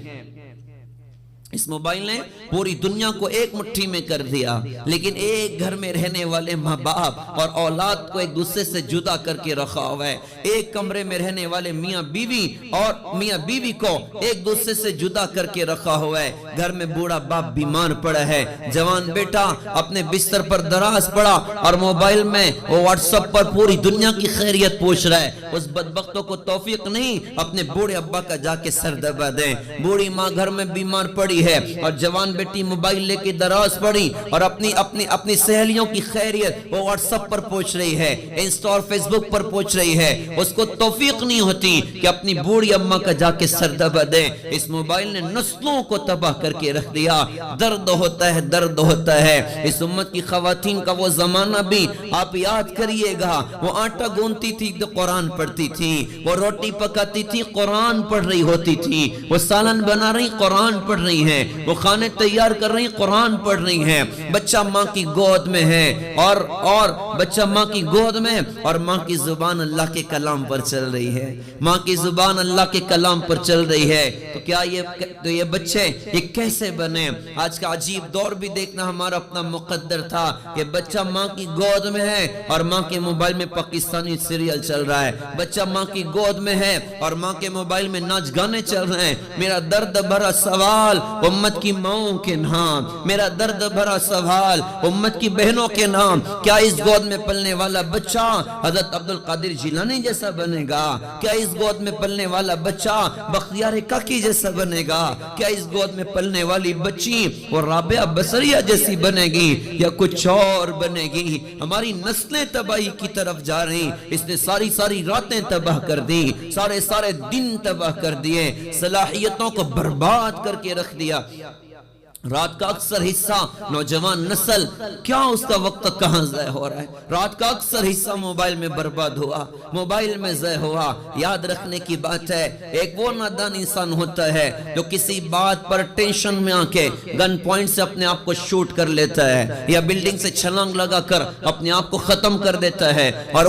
اس موبائل نے پوری دنیا کو ایک مٹھی میں کر دیا، لیکن ایک گھر میں رہنے والے ماں باپ اور اولاد کو ایک دوسرے سے جدا کر کے رکھا ہوا ہے۔ ایک کمرے میں رہنے والے میاں بیوی اور میاں بیوی کو ایک دوسرے سے جدا کر کے رکھا ہوا ہے۔ گھر میں بوڑھا باپ بیمار پڑا ہے، جوان بیٹا اپنے بستر پر دراز پڑا اور موبائل میں وہ واٹس ایپ پر پوری دنیا کی خیریت پوچھ رہا ہے۔ اس بدبختوں کو توفیق نہیں اپنے بوڑھے ابا کا جا کے سر دبا دیں۔ بوڑھی ماں گھر میں بیمار پڑی ہے اور جوان بیٹی موبائل لے کے دراز پڑی اور اپنی سہیلیوں کی خیریت وہ واٹس ایپ پر پوچھ رہی ہے، انسٹا اور فیس بک پر پوچھ رہی ہے۔ اس کو توفیق نہیں ہوتی کہ اپنی بوڑھی اماں کا جا کے سر دبا دے۔ اس موبائل نے نسلوں کو تباہ کر کے رکھ دیا۔ درد ہوتا ہے، درد ہوتا ہے۔ اس امت کی خواتین کا وہ زمانہ بھی آپ یاد کریے گا، وہ آٹا گونتی تھی تو قرآن پڑھتی تھی، وہ روٹی پکاتی تھی قرآن پڑھ رہی ہوتی تھی، وہ سالن بنا رہی قرآن پڑھ رہی ہیں، وہ کھانے تیار کر رہی قرآن پڑھ رہی ہیں۔ بچہ ماں کی گود میں ہے اور بچہ ماں کی گود میں اور ماں کی زبان اللہ کے کلام پر چل رہی ہے، ماں کی زبان اللہ کے کلام پر چل رہی ہے۔ تو کیا یہ بچے یہ کیسے بنے؟ آج کا عجیب دور بھی دیکھنا ہمارا اپنا مقدر تھا کہ بچہ ماں کی گود میں ہے اور ماں کے موبائل میں پاکستانی سیریل چل رہا ہے، بچہ ماں کی گود میں ہے اور ماں کے موبائل میں ناچ گانے چل رہے ہیں۔ میرا درد بھرا سوال امت کی ماؤں کے نام، میرا درد بھرا سوال امت کی بہنوں کے نام، کیا اس گود میں پلنے والا بچہ حضرت عبد القادر جیلانی جیسا بنے گا؟ کیا اس گود میں پلنے والا بچہ بختیار کاکی جیسا بنے گا؟ کیا اس گود میں پلنے والی بچی وہ رابعہ بصریہ جیسی بنے گی یا کچھ اور بنے گی؟ ہماری نسلیں تباہی کی طرف جا رہی، اس نے ساری راتیں تباہ کر دی، سارے دن تباہ کر دیے، صلاحیتوں کو برباد کر کے رکھ دیا۔ رات کا اکثر حصہ نوجوان نسل کیا اس کا وقت کہاں ضائع ہو رہا ہے؟ رات کا اکثر حصہ موبائل میں برباد ہوا، موبائل میں ضائع ہوا۔ یاد رکھنے کی بات ہے، ایک وہ نادان انسان ہوتا ہے جو کسی بات پر ٹینشن میں آ کے گن پوائنٹ سے اپنے آپ کو شوٹ کر لیتا ہے یا بلڈنگ سے چھلانگ لگا کر اپنے آپ کو ختم کر دیتا ہے، اور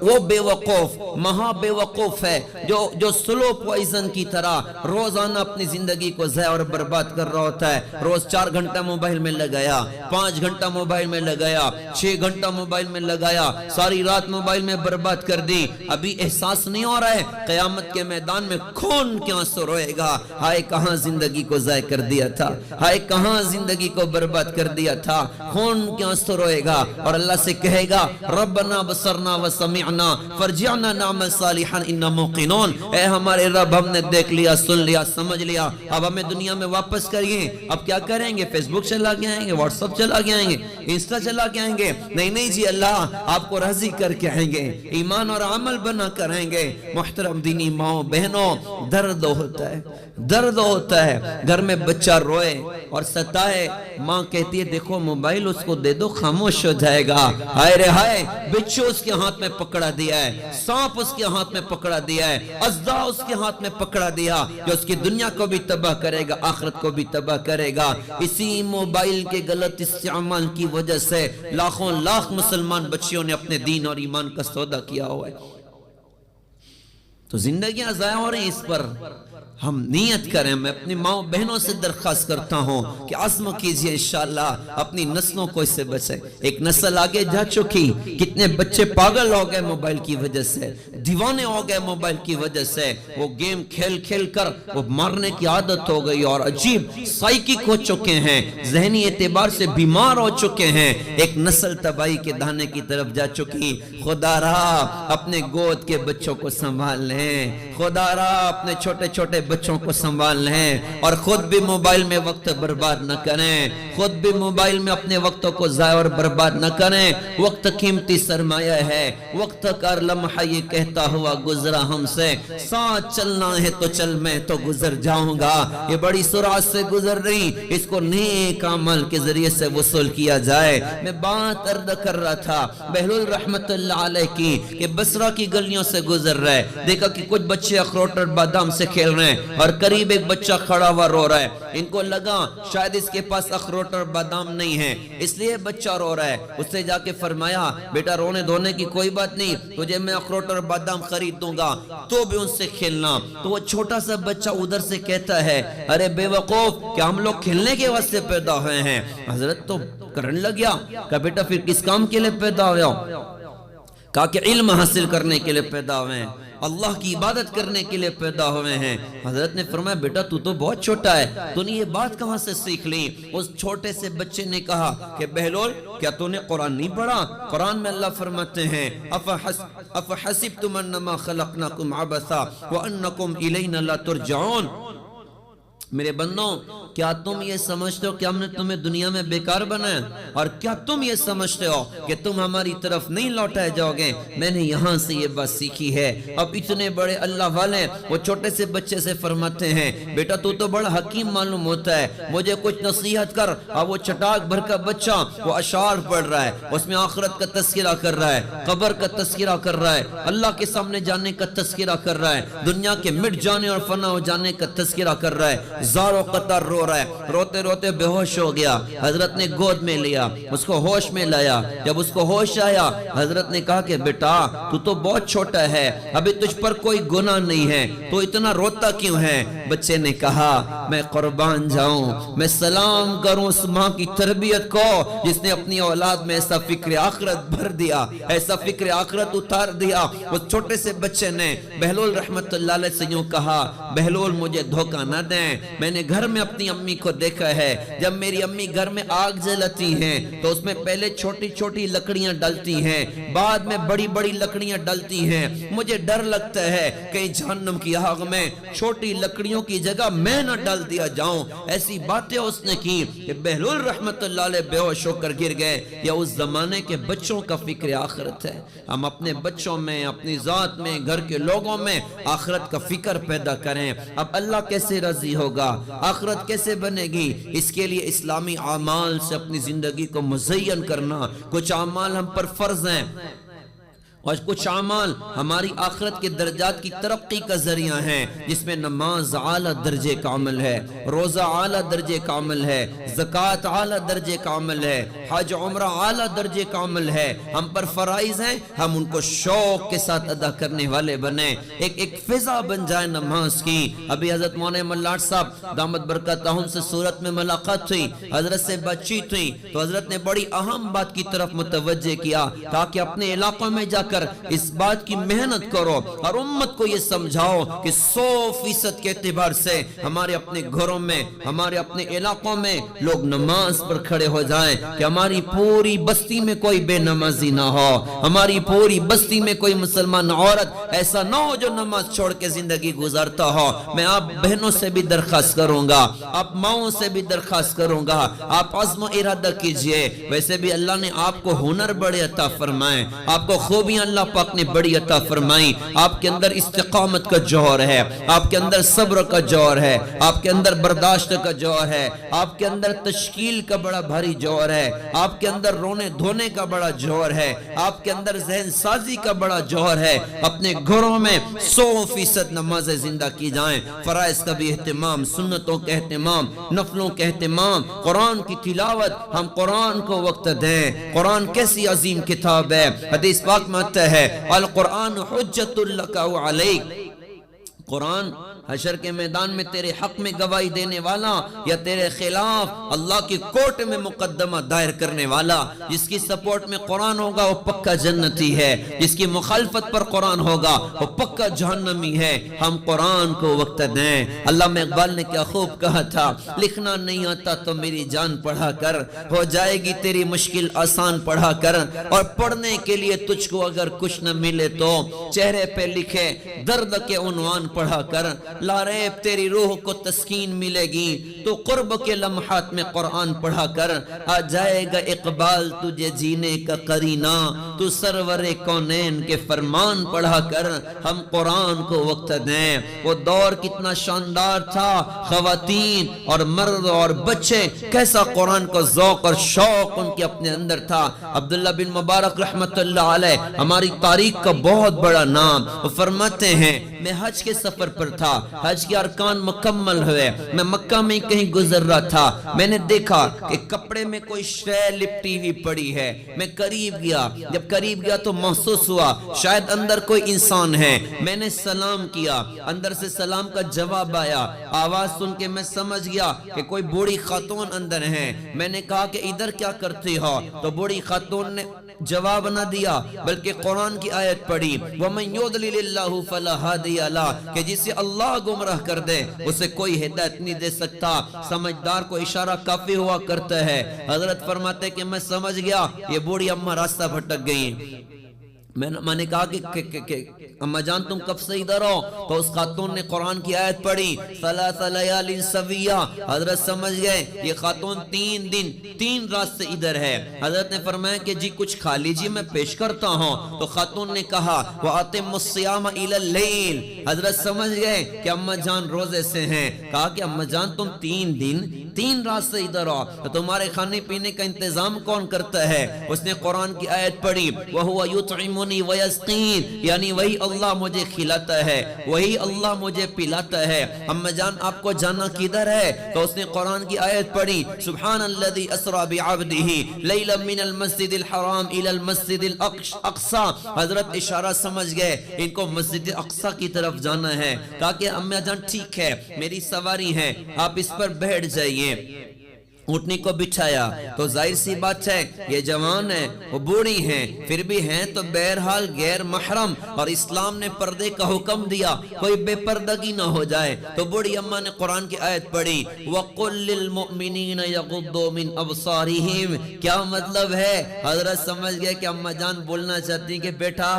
وہ بے وقوف مہا بے وقوف ہے جو سلو پوائزن کی طرح روزانہ اپنی زندگی کو ضائع اور برباد کر رہا ہوتا ہے۔ روز 4 گھنٹہ موبائل میں لگایا، 5 گھنٹہ موبائل میں لگایا، 6 گھنٹہ موبائل میں لگایا، ساری رات موبائل میں برباد کر دی۔ ابھی احساس نہیں ہو رہا ہے قیامت کے میدان میں خون کے آنسو روئے گا، ہائے کہاں زندگی کو ضائع کر دیا تھا، ہائے کہاں زندگی کو برباد کر دیا تھا۔ خون کے آنسو روئے گا اور اللہ سے کہے گا ربنا بصرنا وسمعنا فرجعنا نعمل صالحا انا موقنون۔ اے ہمارے رب، ہم نے دیکھ لیا، سن لیا، سمجھ لیا، اب ہمیں دنیا میں واپس کریے۔ اب کیا کریں گے؟ فیس بک چلا کے آئیں گے، واٹس ایپ چلا کے آئیں گے، انسٹا چلا کے آئیں گے؟ نہیں جی، اللہ آپ کو راضی کر کے آئیں گے، ایمان اور عمل بنا کر آئیں گے۔ محترم دینی ماؤں بہنوں، درد ہوتا ہے، درد ہوتا ہے گھر میں بچہ روئے اور ستائے ماں کہتی ہے دیکھو موبائل اس کو دے دو خاموش ہو جائے گا. ہائے رے ہائے, بچھو اس کے ہاتھ میں پکڑا دیا ہے, سانپ اس کے ہاتھ میں پکڑا دیا ہے, اژدہا اس کے ہاتھ میں پکڑا دیا جو اس کی دنیا کو بھی تباہ کرے گا, آخرت کو بھی تباہ کرے گا. اسی موبائل کے غلط استعمال کی وجہ سے لاکھوں لاکھ مسلمان بچیوں نے اپنے دین اور ایمان کا سودا کیا ہوا ہے. تو زندگیاں ضائع ہو رہی ہیں. اس پر ہم نیت کریں. میں اپنی ماں بہنوں سے درخواست کرتا ہوں کہ عزم کیجئے انشاءاللہ اپنی نسلوں کو اس سے بچیں. ایک نسل آگے جا چکی, کتنے بچے پاگل ہو گئے موبائل کی وجہ سے, دیوانے ہو گئے موبائل کی وجہ سے. وہ گیم کھیل کھیل کر وہ مارنے کی عادت ہو گئی اور عجیب سائیکک ہو چکے ہیں, ذہنی اعتبار سے بیمار ہو چکے ہیں. ایک نسل تباہی کے دانے کی طرف جا چکی. خدا را اپنے گود کے بچوں کو سنبھال لیں, خدا را اپنے چھوٹے چھوٹے بچوں کو سنبھال لیں, اور خود بھی موبائل میں وقت برباد نہ کریں, خود بھی موبائل میں اپنے وقتوں کو ضائع اور برباد نہ کریں. وقت قیمتی سرمایہ ہے. وقت کا لمحہ یہ کہتا ہوا گزرا ہم سے, ساتھ چلنا ہے تو چل میں تو گزر جاؤں گا. یہ بڑی سرعت سے گزر رہی, اس کو نیک عمل کے ذریعے سے وصول کیا جائے. میں بات عرض کر رہا تھا بہلول رحمت اللہ علیہ کی کہ بصرہ کی گلیوں سے گزر رہے, دیکھا کہ کچھ بچے اخروٹ اور بادام سے کھیل رہے ہیں اور قریب ایک بچہ کھڑا ہوا رو رہا ہے. ان کو لگا شاید اس کے پاس اخروٹ اور بادام نہیں ہے, اس لیے بچہ رو رہا ہے. اس سے جا کے فرمایا بیٹا رونے دھونے کی کوئی بات نہیں, تجھے میں اخروٹ اور بادام خرید دوں گا, تو بھی ان سے کھیلنا. تو وہ چھوٹا سا بچہ ادھر سے کہتا ہے ارے بے وقوف, کیا ہم لوگ کھیلنے کے واسطے پیدا ہوئے ہیں؟ حضرت تو کرنے لگ گیا, کہا بیٹا پھر کس کام کے لیے پیدا ہوئے ہو؟ کہا کہ علم حاصل کرنے کے لیے پیدا ہوئے ہیں, اللہ کی عبادت کرنے کے لیے پیدا ہوئے ہیں. حضرت نے فرمایا بیٹا تو بہت چھوٹا ہے, تو نے یہ بات کہاں سے سیکھ لی؟ اس چھوٹے سے بچے نے کہا کہ بہلول کیا تو نے قرآن نہیں پڑھا؟ قرآن میں اللہ فرماتے ہیں افحسبتم انما خلقناکم عبثا وانکم الینا لا ترجعون. میرے بندوں, کیا تم یہ سمجھتے ہو کہ ہم نے تمہیں دنیا میں بیکار بنایا؟ اور کیا تم یہ سمجھتے ہو کہ تم ہماری طرف نہیں لوٹائے جاؤ گے؟ میں نے یہاں سے یہ بات سیکھی ہے. اب اتنے بڑے اللہ والے وہ چھوٹے سے بچے سے فرماتے ہیں بیٹا تو بڑا حکیم معلوم ہوتا ہے, مجھے کچھ نصیحت کر. اب وہ چٹاک بھر کا بچہ وہ اشعار پڑھ رہا ہے, اس میں آخرت کا تذکرہ کر رہا ہے, قبر کا تذکرہ کر رہا ہے, اللہ کے سامنے جانے کا تذکرہ کر رہا ہے, دنیا کے مٹ جانے اور فنا ہو جانے کا تذکرہ کر رہا ہے. زارو قطر رو رہا ہے, روتے روتے بے ہوش ہو گیا. حضرت نے گود میں لیا, اس کو ہوش میں لایا. جب اس کو ہوش آیا حضرت نے کہا کہ بیٹا تو بہت چھوٹا ہے, ابھی تجھ پر کوئی گناہ نہیں ہے, تو اتنا روتا کیوں ہے؟ بچے نے کہا میں قربان جاؤں, میں سلام کروں اس ماں کی تربیت کو جس نے اپنی اولاد میں ایسا فکر آخرت بھر دیا, ایسا فکر آخرت اتار دیا. اس چھوٹے سے بچے نے بہلول رحمت اللہ علیہ سے یوں کہا بہلول مجھے دھوکہ نہ دیں, میں نے گھر میں اپنی امی کو دیکھا ہے, جب میری امی گھر میں آگ جلاتی ہیں تو اس میں پہلے چھوٹی چھوٹی لکڑیاں ڈلتی ہیں, بعد میں بڑی بڑی لکڑیاں ڈلتی ہیں. مجھے ڈر لگتا ہے کہیں جہنم کی آگ میں چھوٹی لکڑیوں کی جگہ میں نہ ڈال دیا جاؤں. ایسی باتیں اس نے کی کہ بہلول رحمت اللہ علیہ بے ہوش ہو کر گر گئے. یہ اس زمانے کے بچوں کا فکر آخرت ہے. ہم اپنے بچوں میں, اپنی ذات میں, گھر کے لوگوں میں آخرت کا فکر پیدا کریں. اب اللہ کیسے راضی ہوگا, آخرت کیسے بنے گی؟ اس کے لیے اسلامی اعمال سے اپنی زندگی کو مزین کرنا. کچھ اعمال ہم پر فرض ہیں اور کچھ اعمال ہماری آخرت کے درجات کی ترقی کا ذریعہ ہیں, جس میں نماز اعلیٰ درجے کا عمل ہے, روزہ اعلیٰ درجے کا عمل ہے, زکوٰۃ اعلیٰ درجے کا عمل ہے, حج عمرہ اعلیٰ درجے کا عمل ہے. ہم پر فرائض ہیں, ہم ان کو شوق کے ساتھ ادا کرنے والے بنیں. ایک فضا بن جائے نماز کی. ابھی حضرت مولانا ملاٹ صاحب دامت برکاتہم سے صورت میں ملاقات ہوئی, حضرت سے بات چیت ہوئی, تو حضرت نے بڑی اہم بات کی طرف متوجہ کیا تاکہ اپنے علاقوں میں جا کر اس بات کی محنت کرو اور امت کو یہ سمجھاؤ کہ 100% کے اعتبار سے ہمارے اپنے گھروں میں, ہمارے اپنے علاقوں میں لوگ نماز پر کھڑے ہو جائیں, کہ ہماری پوری بستی میں کوئی بے نمازی نہ ہو, ہماری پوری بستی میں کوئی مسلمان عورت ایسا نہ ہو جو نماز چھوڑ کے زندگی گزارتا ہو. میں آپ بہنوں سے بھی درخواست کروں گا, آپ ماؤں سے بھی درخواست کروں گا, آپ عزم و ارادہ کیجئے. ویسے بھی اللہ نے آپ کو ہنر بڑے عطا فرمائے, آپ کو خوبیاں اللہ پاک نے بڑی عطا فرمائی. آپ کے اندر استقامت کا جوہر ہے, آپ کے اندر صبر کا جوہر ہے, آپ کے اندر برداشت کا جوہر ہے, آپ کے اندر تشکیل کا بڑا بھاری جوہر ہے, آپ کے اندر رونے دھونے کا بڑا جوہر ہے, آپ کے اندر ذہن سازی کا بڑا جوہر ہے. اپنے گھروں میں 100% نمازیں زندہ کی جائیں, فرائض کا بھی اہتمام, سنتوں کا اہتمام, نفلوں کا اہتمام, قرآن کی تلاوت. ہم قرآن کو وقت دیں. قرآن کیسی عظیم کتاب ہے. حدیث پاک میں آتا ہے القرآن حجت لک و علیک. قرآن حشر کے میدان میں تیرے حق میں گواہی دینے والا یا تیرے خلاف اللہ کی کورٹ میں مقدمہ دائر کرنے والا. جس کی سپورٹ میں قرآن ہوگا وہ پکا جنتی ہے, جس کی مخالفت پر قرآن ہوگا وہ پکا جہنمی ہے. ہم قرآن کو وقت دیں. علامہ اقبال نے کیا خوب کہا تھا, لکھنا نہیں آتا تو میری جان پڑھا کر, ہو جائے گی تیری مشکل آسان پڑھا کر. اور پڑھنے کے لیے تجھ کو اگر کچھ نہ ملے تو چہرے پہ لکھے درد کے عنوان پڑھا کر. لاریب تیری روح کو تسکین ملے گی تو قرب کے لمحات میں قرآن پڑھا کر. آ جائے گا اقبال تجھے جینے کا قرینہ, تو سرور کونین کے فرمان پڑھا کر. ہم قرآن کو وقت دیں. وہ دور کتنا شاندار تھا, خواتین اور مرد اور بچے کیسا قرآن کا ذوق اور شوق ان کے اپنے اندر تھا. عبداللہ بن مبارک رحمت اللہ علیہ ہماری تاریخ کا بہت بڑا نام, وہ فرماتے ہیں میں حج کے سفر پر تھا, حج کے ارکان مکمل ہوئے, میں مکہ میں کہیں گزر رہا تھا, میں نے دیکھا کہ کپڑے میں کوئی شے لپٹی ہوئی پڑی ہے. میں قریب گیا, جب قریب گیا تو محسوس ہوا شاید اندر کوئی انسان ہے. میں نے سلام کیا, اندر سے سلام کا جواب آیا. آواز سن کے میں سمجھ گیا کہ کوئی بوڑھی خاتون اندر ہے. میں نے کہا کہ ادھر کیا کرتی ہو؟ تو بوڑھی خاتون نے جواب نہ دیا بلکہ قرآن کی آیت پڑھی وَمَن يُضْلِلِ اللَّهُ فَلَا هَادِيَ لَهُ, کہ جسے اللہ گمراہ کر دے اسے کوئی ہدایت نہیں دے سکتا. سمجھدار کو اشارہ کافی ہوا کرتا ہے. حضرت فرماتے کہ میں سمجھ گیا یہ بوڑھی اماں راستہ بھٹک گئی. میں نے کہا کہ اماں جان تم کب سے ادھر ہو؟ تو اس خاتون نے قرآن کی آیت پڑھی ثلاث لیال سویہ. حضرت سمجھ گئے یہ خاتون 3 دن 3 رات سے ادھر ہے. حضرت نے فرمایا کہ جی کچھ کھا لیجیے میں پیش کرتا ہوں. تو خاتون نے کہا وَأَتِمُّ الصِّيَامَ إِلَى اللَّيْلِ. حضرت سمجھ گئے کہ اماں جان روزے سے ہیں. کہا کہ اماں جان تم 3 دن 3 رات سے ادھر ہو تو تمہارے کھانے پینے کا انتظام کون کرتا ہے؟ اس نے قرآن کی آیت پڑھی وَهُوَ يُطْعِمُنِي وَيَسْقِينِ, یعنی وہی اللہ مجھے کھلاتا ہے, وہی اللہ مجھے پلاتا ہے. اماں جان آپ کو جانا کدھر ہے؟ تو اس نے قرآن کی آیت پڑھی سبحان الذی اسری بعبدہ لیلا من المسجد الحرام الی المسجد الاقصی. حضرت اشارہ سمجھ گئے ان کو مسجد اقصی کی طرف جانا ہے. کہا کہ اماں جان ٹھیک ہے میری سواری ہے, آپ اس پر بیٹھ جائیے. اٹھنے کو بچھایا تو ظاہر سی بات ہے یہ جوان ہے, وہ بوڑھی ہیں, پھر بھی ہیں تو بہرحال غیر محرم, اور اسلام نے پردے کا حکم دیا کوئی بے پردگی نہ ہو جائے. تو بوڑھی اماں نے قرآن کی آیت پڑھی وَقُلْ لِلْمُؤْمِنِينَ يَغُضُّوا مِنْ أَبْصَارِهِمْ. کیا مطلب ہے؟ حضرت سمجھ گئے کہ اماں جان بولنا چاہتی کہ بیٹا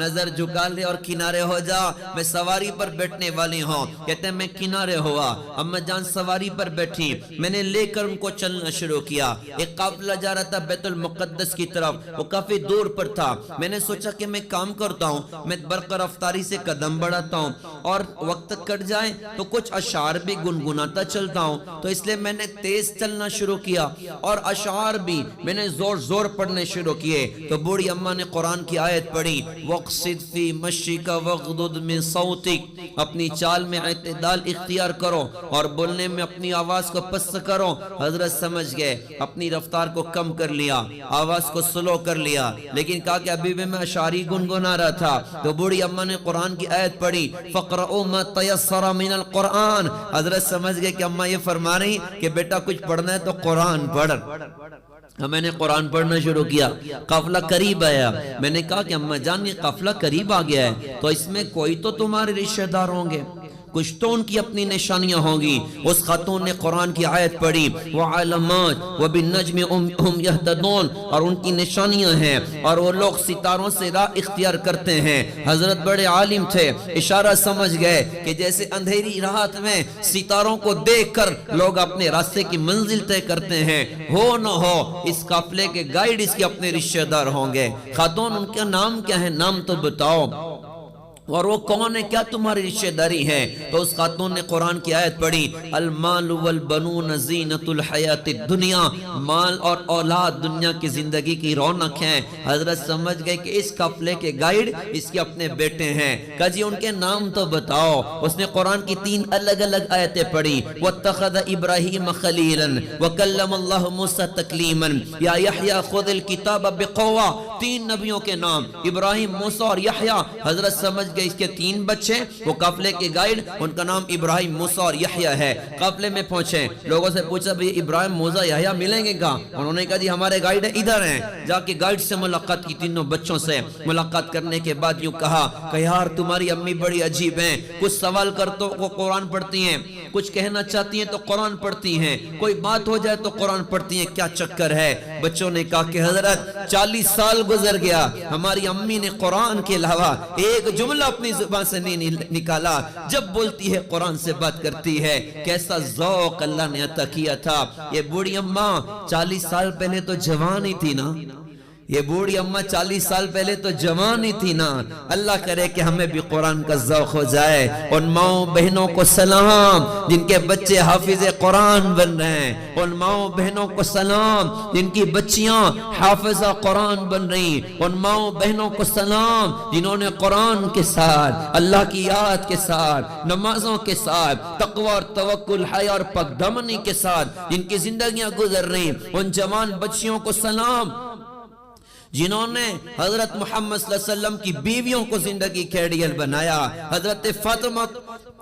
نظر جھکا لے اور کنارے ہو جا, میں سواری پر بیٹھنے والی ہوں. کہتے ہیں میں کنارے ہوا, اماں جان سواری پر بیٹھی, میں نے لے کر ان کو چلنا شروع کیا. ایک قافلہ جا رہا تھا بیت المقدس کی طرف, وہ کافی دور پر تھا. میں نے سوچا کہ میں کام کرتا ہوں, میں برق رفتاری سے قدم بڑھاتا ہوں اور وقت کٹ جائے تو کچھ اشعار بھی گنگناتا چلتا ہوں. تو اس لیے میں نے تیز چلنا شروع کیا اور اشعار بھی میں نے زور زور پڑھنے شروع کیے. تو بوڑھی اماں نے قرآن کی آیت پڑھی وَقْصِدْ فِي مَشِّكَ وَغْضُضْ مِنْ صَوْتِكَ. اپنی چال میں اعتدال اختیار کرو اور بولنے میں اپنی آواز کو پست کرو. حضرت سمجھ گئے اپنی رفتار کو کم کر لیا, آواز کو سلو کر لیا, لیکن کہا کہ ابھی بھی میں اشعاری گنگنا رہا تھا. تو بوڑھی اماں نے قرآن کی آیت پڑھی فَقْرَؤُوا مَا تَيَسَّرَ مِنَ الْقُرْآنِ. حضرت سمجھ گئے کہ اماں یہ فرما رہی کہ بیٹا کچھ پڑھنا ہے تو قرآن پڑھ. میں نے قرآن پڑھنا شروع کیا. قافلہ قریب آیا, میں نے کہا کہ اماں جان یہ قافلہ قریب آ گیا ہے تو اس میں کوئی تو تمہارے رشتہ دار ہوں گے, کچھ تو ان کی اپنی نشانیاں ہوں گی۔ اس خاتون نے قرآن کی آیت پڑھی وعلامات وبالنجم ہم یہتدون، اور ان کی نشانیاں ہیں اور وہ لوگ ستاروں سے راہ اختیار کرتے ہیں۔ حضرت بڑے عالم تھے، اشارہ سمجھ گئے کہ جیسے اندھیری رات میں ستاروں کو دیکھ کر لوگ اپنے راستے کی منزل طے کرتے ہیں، ہو نہ ہو اس قافلے کے گائیڈ اس کے اپنے رشتہ دار ہوں گے۔ خاتون ان کا نام کیا ہے؟ نام تو بتاؤ، اور وہ کون ہے، کیا تمہاری رشتہ داری ہے؟ تو اس خاتون نے قرآن کی آیت پڑھی المال والبنون زینت الحیات الدنیا، مال اور اولاد دنیا کی زندگی کی رونق ہیں۔ حضرت سمجھ گئے کہ اس قافلے کے گائیڈ اس کے اپنے بیٹے ہیں۔ کہا جی ان کے نام تو بتاؤ۔ اس نے قرآن کی 3 الگ الگ آیتیں پڑھی واتخذ ابراہیم خلیلا وکلم اللہ موسیٰ تکلیما یا یحییٰ خذ الکتاب بقوہ، 3 نبیوں کے نام ابراہیم، موسیٰ اور یحییٰ۔ حضرت سمجھ کہ اس کے 3 بچے، وہ قافلے کے گائیڈ، ان کا نام ابراہیم، موسیٰ اور یحییٰ ہے۔ قافلے میں پہنچے، لوگوں سے پوچھا بھئی ابراہیم، موسیٰ، یحییٰ ملیں گے کہاں؟ انہوں نے کہا جی ہمارے گائیڈ ادھر ہیں۔ جا کے گائیڈ سے ملاقات کی، تینوں بچوں سے ملاقات کرنے کے بعد یوں کہا کہ یار تمہاری امی بڑی عجیب ہیں، کچھ سوال کر تو وہ قرآن پڑھتی ہیں، کچھ کہنا چاہتی ہیں تو قرآن پڑھتی ہیں، کوئی بات ہو جائے تو قرآن پڑھتی ہیں، کیا چکر ہے؟ بچوں نے کہا کہ حضرت 40 سال گزر گیا، ہماری امی نے قرآن کے علاوہ ایک جملہ اپنی زبان سے نہیں نکالا، جب بولتی ہے قرآن سے بات کرتی ہے۔ کیسا ذوق اللہ نے عطا کیا تھا۔ یہ بوڑھی اماں 40 سال پہلے تو جوان ہی تھی نا، یہ بوڑھی اماں 40 سال پہلے تو جوان ہی تھی نا۔ اللہ کرے کہ ہمیں بھی قرآن کا ذوق ہو جائے۔ ان ماؤں بہنوں کو سلام جن کے بچے حافظ قرآن بن رہے ہیں، ان ماؤں بہنوں کو سلام جن کی بچیاں حافظہ قرآن بن رہی، ان ماؤں بہنوں کو سلام جنہوں نے قرآن کے ساتھ، اللہ کی یاد کے ساتھ، نمازوں کے ساتھ، تقوی اور توکل، حیا اور پاک دامنی کے ساتھ جن کی زندگیاں گزر رہی، ان جوان بچیوں کو سلام جنہوں نے حضرت محمد صلی اللہ علیہ وسلم کی بیویوں کو زندگی کا آئیڈیل بنایا، حضرت فاطمہ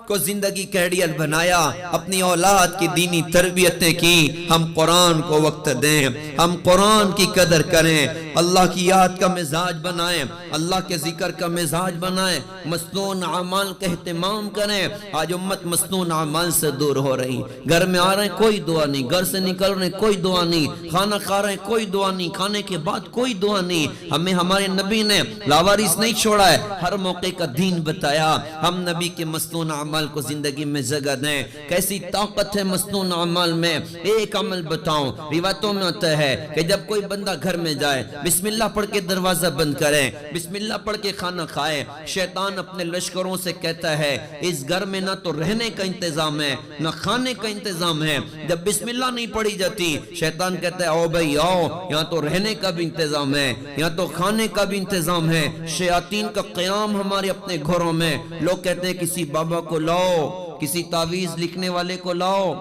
کو زندگی کا آئیڈیل بنایا، اپنی اولاد کی دینی تربیتیں کی۔ ہم قرآن کو وقت دیں، ہم قرآن کی قدر کریں، اللہ کی یاد کا مزاج بنائیں، اللہ کے ذکر کا مزاج بنائیں، مسنون اعمال کا اہتمام کریں۔ آج امت مسنون اعمال سے دور ہو رہی، گھر میں آ رہے ہیں کوئی دعا نہیں، گھر سے نکل رہے ہیں کوئی دعا نہیں، کھانا کھا رہے ہیں کوئی دعا نہیں، کھانے کے بعد کوئی دعا نہیں۔ ہمیں ہمارے نبی نے لاوارث نہیں چھوڑا ہے، ہر موقع کا دین بتایا۔ ہم نبی کے مسنون اعمال کو زندگی میں جگہ دیں۔ کیسی طاقت ہے مسنون اعمال میں، ایک عمل بتاؤں، روایتوں میں ہوتا ہے کہ جب کوئی بندہ گھر میں جائے بسم اللہ پڑھ کے دروازہ بند کریں، بسم اللہ پڑھ کے کھانا کھائے، شیطان اپنے لشکروں سے کہتا ہے اس گھر میں نہ تو رہنے کا انتظام ہے نہ کھانے کا انتظام ہے۔ جب بسم اللہ نہیں پڑھی جاتی، شیطان کہتا ہے او بھائی آؤ، یہاں تو رہنے کا بھی انتظام ہے، یہاں تو کھانے کا بھی انتظام ہے۔ شیاطین کا قیام ہمارے اپنے گھروں میں، لوگ کہتے ہیں کسی بابا کو لاؤ، کسی تعویذ لکھنے والے کو لاؤ،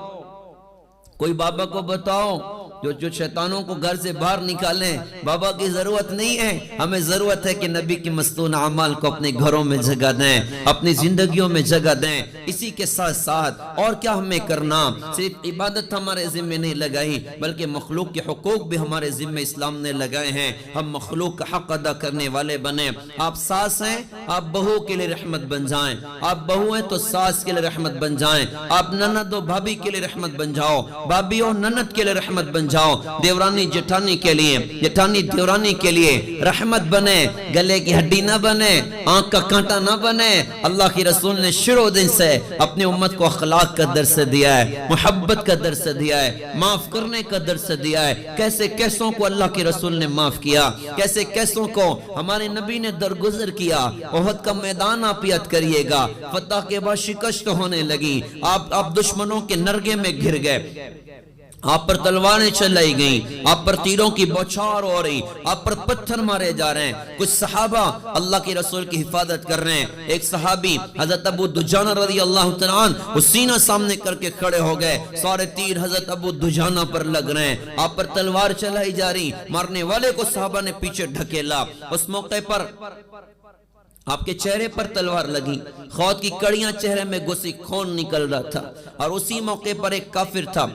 کوئی بابا کو بتاؤ جو شیطانوں کو گھر سے باہر نکالیں۔ بابا کی ضرورت نہیں ہے، ہمیں ضرورت ہے کہ نبی کی مسنون اعمال کو اپنے گھروں میں جگہ دیں، اپنی زندگیوں میں جگہ دیں۔ اسی کے ساتھ ساتھ اور کیا ہمیں کرنا، صرف عبادت ہمارے ذمہ نہیں لگائی بلکہ مخلوق کے حقوق بھی ہمارے ذمہ اسلام نے لگائے ہیں۔ ہم مخلوق کا حق ادا کرنے والے بنیں۔ آپ ساس ہیں، آپ بہو کے لیے رحمت بن جائیں، آپ بہو ہیں تو ساس کے لیے رحمت بن جائیں، آپ نند و بھابھی کے لیے رحمت بن جاؤ، بھابھی اور نند کے لیے رحمت بن جاؤ، دیورانی جٹھانی کے لیے، جٹھانی دیورانی کے لیے رحمت بنے، گلے کی ہڈی نہ بنے، آنکھ کا کانٹا نہ بنے۔ اللہ کی رسول نے شروع دن سے اپنی امت کو اخلاق کا درس دیا ہے، محبت کا درس دیا ہے، معاف کرنے کا درس دیا ہے۔ کیسے کیسوں کو اللہ کے رسول نے معاف کیا، کیسے کیسوں کو ہمارے نبی نے درگزر کیا۔ احد کا میدان آپ یاد کریے گا، فتح کے بعد شکست ہونے لگی، آپ دشمنوں کے نرگے میں گر گئے، آپ پر تلواریں چلائی گئیں، آپ پر تیروں کی بوچھار ہو رہی، آپ پر پتھر مارے جا رہے ہیں۔ کچھ صحابہ اللہ کے رسول کی حفاظت کر رہے ہیں۔ ایک صحابی حضرت ابو دجانہ رضی اللہ تعالیٰ عنہ وہ سینہ سامنے کر کے کھڑے ہو گئے، سارے تیر حضرت ابو دجانہ پر لگ رہے ہیں، آپ پر تلوار چلائی جا رہی، مارنے والے کو صحابہ نے پیچھے ڈھکیلا۔ اس موقع پر آپ کے چہرے پر تلوار لگی، خود کی کڑیاں چہرے میں گھسی، خون نکل رہا تھا، اور اسی موقع پر ایک کافر تھا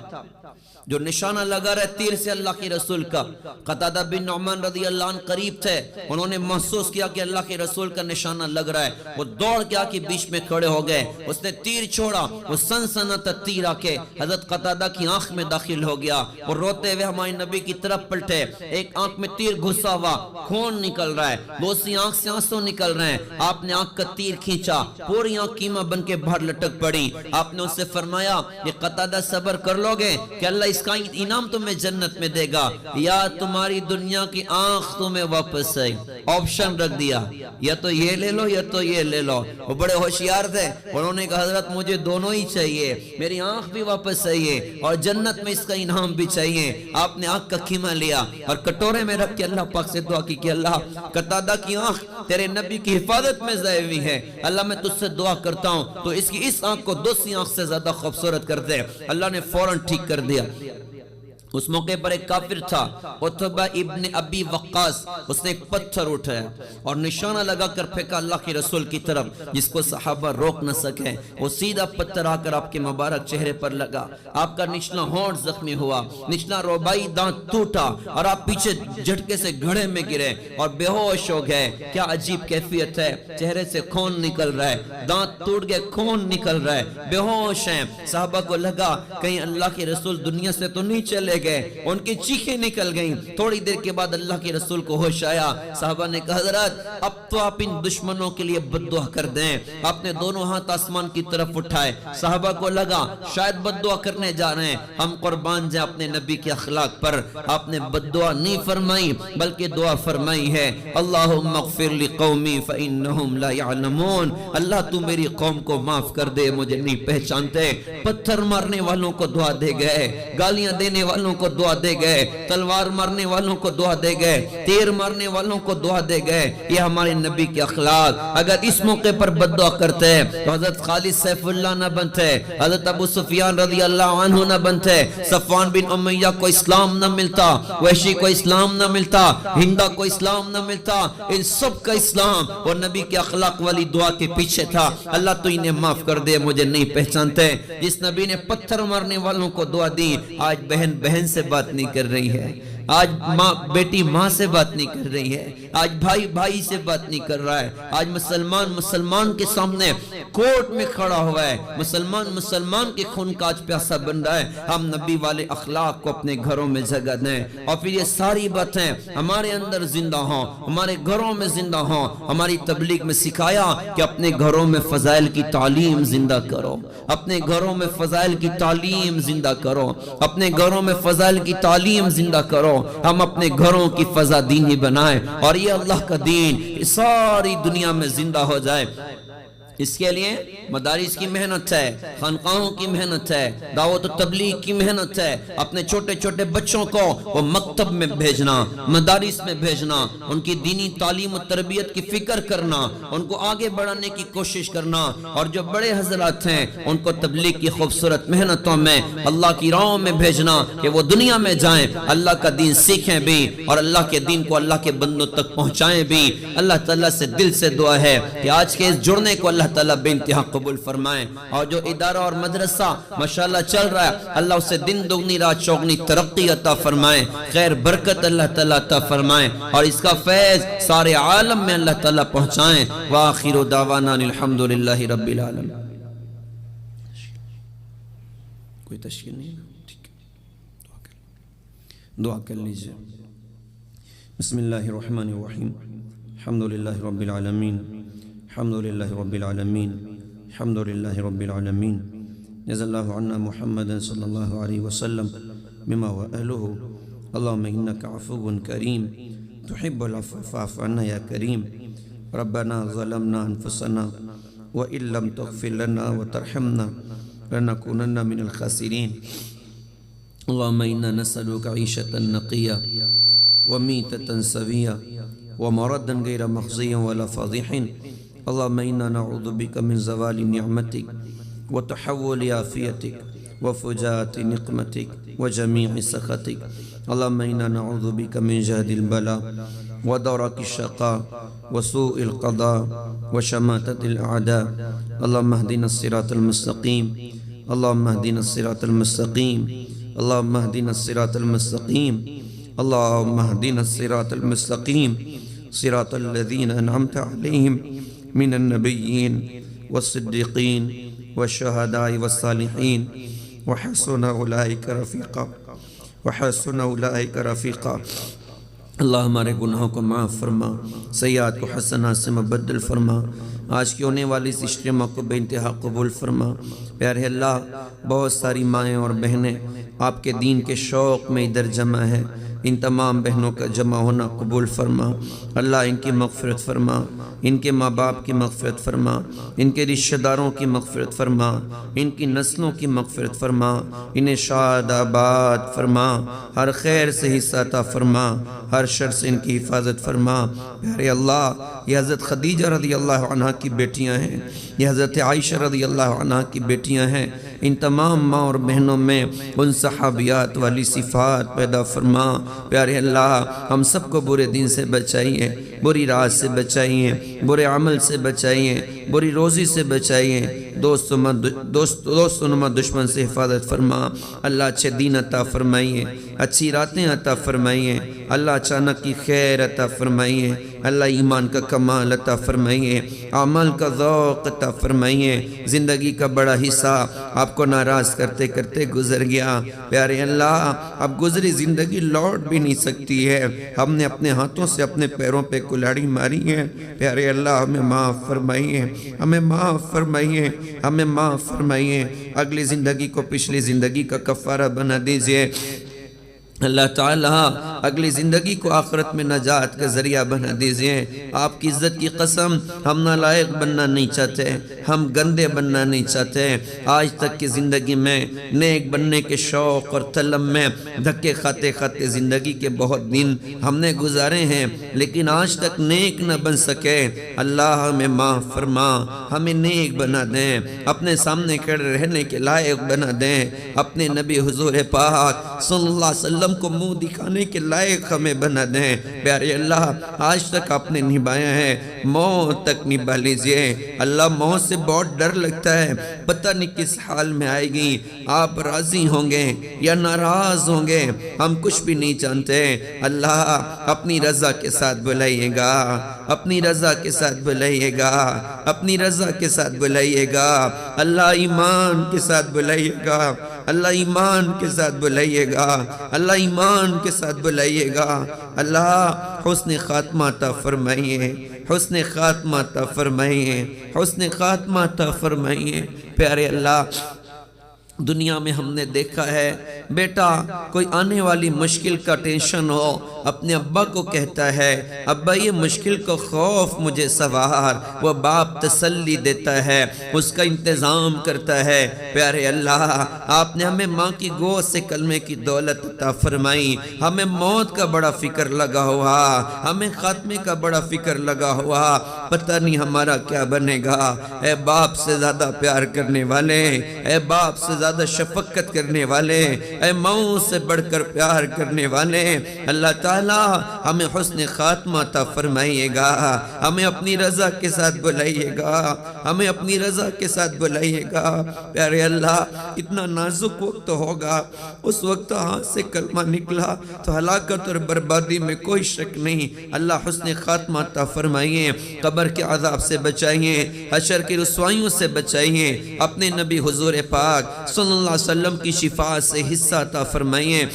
جو نشانہ لگا رہے تیر سے اللہ کے رسول کا. قتادہ بن نعمان رضی اللہ عنہ قریب تھے, انہوں نے محسوس کیا کہ اللہ کے رسول کا نشانہ لگ رہا ہے. وہ دوڑ کے آ کے بیچ میں کھڑے ہو گئے, اس نے تیر چھوڑا, وہ سنسناتا تیر آ کے حضرت قتادہ کی آنکھ میں داخل ہو گیا. وہ روتے ہوئے ہمارے نبی کی طرف پلٹے, ایک آنکھ میں تیر گھسا ہوا, خون نکل رہا ہے, دوسری آنکھ سے آنسو نکل رہے ہیں. آپ نے آنکھ کا تیر کھینچا, پوری آنکھ کیما بن کے باہر لٹک پڑی. آپ نے اس سے فرمایا یہ قتادہ صبر کر لو گے کہ اللہ اس کا انعام تمہیں جنت میں دے گا, یا تمہاری دنیا کی آنکھ تمہیں واپس آئے. آپشن رکھ دیا, یا تو یہ لے لو یا تو یہ لے لو. وہ بڑے ہوشیار تھے, انہوں نے کہا حضرت مجھے دونوں ہی چاہیے, میری آنکھ بھی واپس چاہیے اور جنت میں اس کا انعام بھی چاہیے. آپ نے آنکھ کا کیما لیا اور کٹورے میں رکھ کے اللہ پاک سے دعا کی کہ اللہ قتادہ کی آنکھ تیرے نبی کی حفاظت میں ضائع ہوئی ہے, اللہ میں تجھ سے دعا کرتا ہوں تو اس کی اس آنکھ کو دوسری آنکھ سے زیادہ خوبصورت کر دے. اللہ نے فوراً ٹھیک کر دیا. اس موقع پر ایک کافر تھا, عتبہ ابن ابی وقاص, اس نے ایک پتھر اٹھایا اور نشانہ لگا کر پھینکا اللہ کے رسول کی طرف, جس کو صحابہ روک نہ سکے. وہ سیدھا پتھر آ کر آپ کے مبارک چہرے پر لگا, آپ کا نچلا ہونٹ زخمی ہوا, نچلا روبائی دانت ٹوٹا اور آپ پیچھے جھٹکے سے گھڑے میں گرے اور بے ہوش ہو گئے. کیا عجیب کیفیت ہے, چہرے سے خون نکل رہا ہے, دانت ٹوٹ گئے, خون نکل رہا ہے, بے ہوش ہیں. صحابہ کو لگا کہیں اللہ کے رسول دنیا سے تو نہیں چلے گئے, ان کی چیخیں نکل گئیں. تھوڑی دیر کے بعد اللہ کے رسول کو ہوش آیا. صحابہ نے کہا حضرت اب تو آپ ان دشمنوں کے لیے بد دعا کر دیں. آپ نے دونوں ہاتھ آسمان کی طرف اٹھائے. صحابہ کو لگا شاید بد دعا کرنے جا رہے ہیں, ہم قربان جائیں اپنے نبی کے اخلاق پر. آپ نے بد دعا نہیں فرمائی بلکہ دعا فرمائی ہے, اللہم اغفر لقومی فإنہم لا يعلمون. اللہ تو میری قوم کو معاف کر دے, مجھے نہیں پہچانتے. پتھر مارنے والوں کو دعا دے گئے, گالیاں دینے والوں کو دعا دے گئے, تلوار مارنے والوں کو دعا دے گئے, تیر مارنے والوں کو دعا دے گئے. یہ ہمارے نبی کے اخلاق. اگر اس موقع پر بد دعا کرتے تو حضرت خالد سیف اللہ نہ بنتے, حضرت ابو سفیان رضی اللہ عنہ نہ بنتے, صفوان بن امیہ کو اسلام نہ ملتا, وحشی کو اسلام نہ ملتا, ہندا کو اسلام نہ ملتا. ان سب کا اسلام اور نبی کے اخلاق والی دعا کے پیچھے تھا. اللہ تو انہیں معاف کر دے, مجھے نہیں پہچانتے. جس نبی نے پتھر مارنے والوں کو دعا دی, آج بہن بہن سے بات نہیں کر رہی ہے, آج ماں بیٹی ماں سے بات نہیں کر رہی ہے, آج بھائی بھائی سے بات نہیں کر رہا ہے. آج مسلمان مسلمان کے سامنے کورٹ میں کھڑا ہوا ہے, مسلمان مسلمان کے خون کا آج پیاسا بن رہا ہے. ہم نبی والے اخلاق کو اپنے گھروں میں جگہ دیں اور پھر یہ ساری باتیں ہمارے اندر زندہ ہوں, ہمارے گھروں میں زندہ ہوں. ہماری تبلیغ میں سکھایا کہ اپنے گھروں میں فضائل کی تعلیم زندہ کرو, اپنے گھروں میں فضائل کی تعلیم زندہ کرو, اپنے گھروں میں فضائل کی تعلیم زندہ کرو. ہم اپنے گھروں کی فضا دینی بنائیں اور یہ اللہ کا دین ساری دنیا میں زندہ ہو جائے. اس کے لیے مدارس کی محنت ہے, خانقاہوں کی محنت ہے, دعوت و تبلیغ کی محنت ہے. اپنے چھوٹے چھوٹے بچوں کو وہ مکتب میں بھیجنا, مدارس میں بھیجنا, ان کی دینی تعلیم و تربیت کی فکر کرنا, ان کو آگے بڑھانے کی کوشش کرنا. اور جو بڑے حضرات ہیں ان کو تبلیغ کی خوبصورت محنتوں میں اللہ کی راہوں میں بھیجنا کہ وہ دنیا میں جائیں, اللہ کا دین سیکھیں بھی اور اللہ کے دین کو اللہ کے بندوں تک پہنچائیں بھی. اللہ تعالیٰ سے دل سے دعا ہے کہ آج کے اس جڑنے کو اللہ تعالیٰ بے انتہا قبول فرمائیں. اور جو ادارہ اور مدرسہ ماشاءاللہ چل رہا ہے, اللہ اسے دن دگنی رات چوگنی ترقی عطا فرمائیں, خیر برکت اللہ تعالیٰ عطا فرمائیں اور اس کا فیض سارے عالم میں اللہ تعالیٰ پہنچائیں. وآخر دعوانا الحمدللہ رب العالمین. کوئی تشکیل نہیں, دعا کر لیجئے. بسم اللہ الرحمن الرحیم. الحمدللہ رب العالمین, الحمدللہ رب العالمین, الحمدللہ رب العالمین. جزا اللہ عنا محمد صلی اللہ علیہ وسلم بما هو اہلہ. اللہم انکا عفو کریم تحب العفو فاعف عنا یا کریم. ربنا ظلمنا انفسنا وإن لم تغفر لنا وترحمنا لنکونن من الخاسرین. اللہم انا نسألک عیشة نقیہ ومیتة سویہ ومردا غیر مخزی ولا فاضح. اللہم انا نعوذ بک من زوال نعمتک وتحول عافیتک وفجاءت نقمتک وجمیع سخطک. اللہم انا نعوذ بک من جہد البلاء ودرک الشقاء وسوء القضاء وشماتة الاعداء. اللہم اہدنا الصراط المستقیم, اللہم اہدنا الصراط المستقیم. اللهم اهدنا الصراط المستقيم اللهم اهدنا الصراط المستقيم صراط الذين أنعمت عليهم من النبيين والصديقين والشهداء والصالحين وحسن أولئك رفيقا وحسن أولئك رفيقا اللہ ہمارے گناہوں کو معاف فرما، سیئات کو حسنات سے مبدل فرما، آج کی ہونے والی اس اجتماع کو بے انتہا قبول فرما۔ پیارے اللہ، بہت ساری مائیں اور بہنیں آپ کے دین کے شوق میں ادھر جمع ہیں، ان تمام بہنوں کا جمع ہونا قبول فرما۔ اللہ ان کی مغفرت فرما، ان کے ماں باپ کی مغفرت فرما، ان کے رشتہ داروں کی مغفرت فرما، ان کی نسلوں کی مغفرت فرما، انہیں شاد آباد فرما، ہر خیر سے حصہ عطا فرما، ہر شر سے ان کی حفاظت فرما۔ پیارے اللہ، یہ حضرت خدیجہ رضی اللہ عنہ کی بیٹیاں ہیں، یہ حضرت عائشہ رضی اللہ عنہ کی بیٹیاں ہیں، ان تمام ماں اور بہنوں میں ان صحابیات والی صفات پیدا فرما۔ پیارے اللہ، ہم سب کو برے دین سے بچائیے، بری رات سے بچائیے، برے عمل سے بچائیے، بری روزی سے بچائیے، دوست نما دشمن سے حفاظت فرما۔ اللہ اچھے دین عطا فرمائیے، اچھی راتیں عطا فرمائیے، اللہ اچانک کی خیر عطا فرمائیے، اللہ ایمان کا کمال عطا فرمائیے، عمل کا ذوق عطا فرمائیے۔ زندگی کا بڑا حصہ آپ کو ناراض کرتے کرتے گزر گیا، پیارے اللہ، اب گزری زندگی لوٹ بھی نہیں سکتی ہے، ہم نے اپنے ہاتھوں سے اپنے پیروں پہ کلاڑی ماری ہے۔ پیارے اللہ، ہمیں معاف فرمائیے، ہمیں معاف فرمائیے، ہمیں معاف فرمائیے، اگلی زندگی کو پچھلی زندگی کا کفارہ بنا دیجئے۔ اللہ تعالیٰ اگلی زندگی کو آخرت میں نجات کا ذریعہ بنا دیجئے۔ آپ کی عزت کی قسم، ہم نالائق بننا نہیں چاہتے، ہم گندے بننا نہیں چاہتے۔ آج تک کی زندگی میں نیک بننے کے شوق اور طلب میں دھکے کھاتے کھاتے زندگی کے بہت دن ہم نے گزارے ہیں، لیکن آج تک نیک نہ بن سکے۔ اللہ ہمیں معاف فرما، ہمیں نیک بنا دیں، اپنے سامنے کھڑے رہنے کے لائق بنا دیں، اپنے نبی حضور پاک صلی اللہ علیہ وسلم کو منہ دکھانے کے لائق ہمیں بنا دیں۔ پیارے اللہ، آج تک آپ نے نبھایا ہے، موت تک نبھا لیجئے۔ اللہ، موت سے بہت ڈر لگتا ہے، پتہ نہیں کس حال میں آئے گی، آپ راضی ہوں گے یا ناراض ہوں گے، ہم کچھ بھی نہیں جانتے۔ اللہ، اپنی رضا کے ساتھ بلائیے گا، اپنی رضا کے ساتھ بلائیے گا، اپنی رضا کے ساتھ بلائیے گا۔ اللہ، ایمان کے ساتھ بلائیے گا، اللہ ایمان کے ساتھ بلائیے گا، اللہ ایمان کے ساتھ بلائیے گا۔ اللہ، حسن خاتمہ عطا فرمائیے، حسن خاتمہ عطا فرمائیے، حسن خاتمہ عطا فرمائیے۔ پیارے اللہ، دنیا میں ہم نے دیکھا ہے، بیٹا کوئی آنے والی مشکل کا ٹینشن ہو، اپنے ابا کو کہتا ہے، ابا یہ مشکل کو خوف مجھے سوار، وہ باپ تسلی دیتا ہے، اس کا انتظام کرتا ہے۔ پیارے اللہ، آپ نے ہمیں ماں کی گود سے کلمے کی دولت عطا فرمائی، ہمیں موت کا بڑا فکر لگا ہوا، ہمیں خاتمے کا بڑا فکر لگا ہوا، پتہ نہیں ہمارا کیا بنے گا۔ اے باپ سے زیادہ پیار کرنے والے، اے باپ سے زیادہ شفقت کرنے والے، اے ماؤں سے بڑھ کر پیار کرنے والے، اللہ تعالیٰ ہمیں حسن خاتمہ عطا فرمائیے گا، ہمیں اپنی رضا کے ساتھ بلائیے گا، ہمیں اپنی رضا کے ساتھ بلائیے گا۔ پیارے اللہ، اتنا نازک وقت ہوگا، اس وقت ہاتھ سے کلمہ نکلا تو ہلاکت اور بربادی میں کوئی شک نہیں۔ اللہ، حسن خاتمہ عطا فرمائیے، قبر کے عذاب سے بچائیے، حشر کی رسوائیوں سے بچائیے، اپنے نبی حضور پاک صلی اللہ علیہ وسلم کی شفاعت سے حصہ عطا فرمائیے،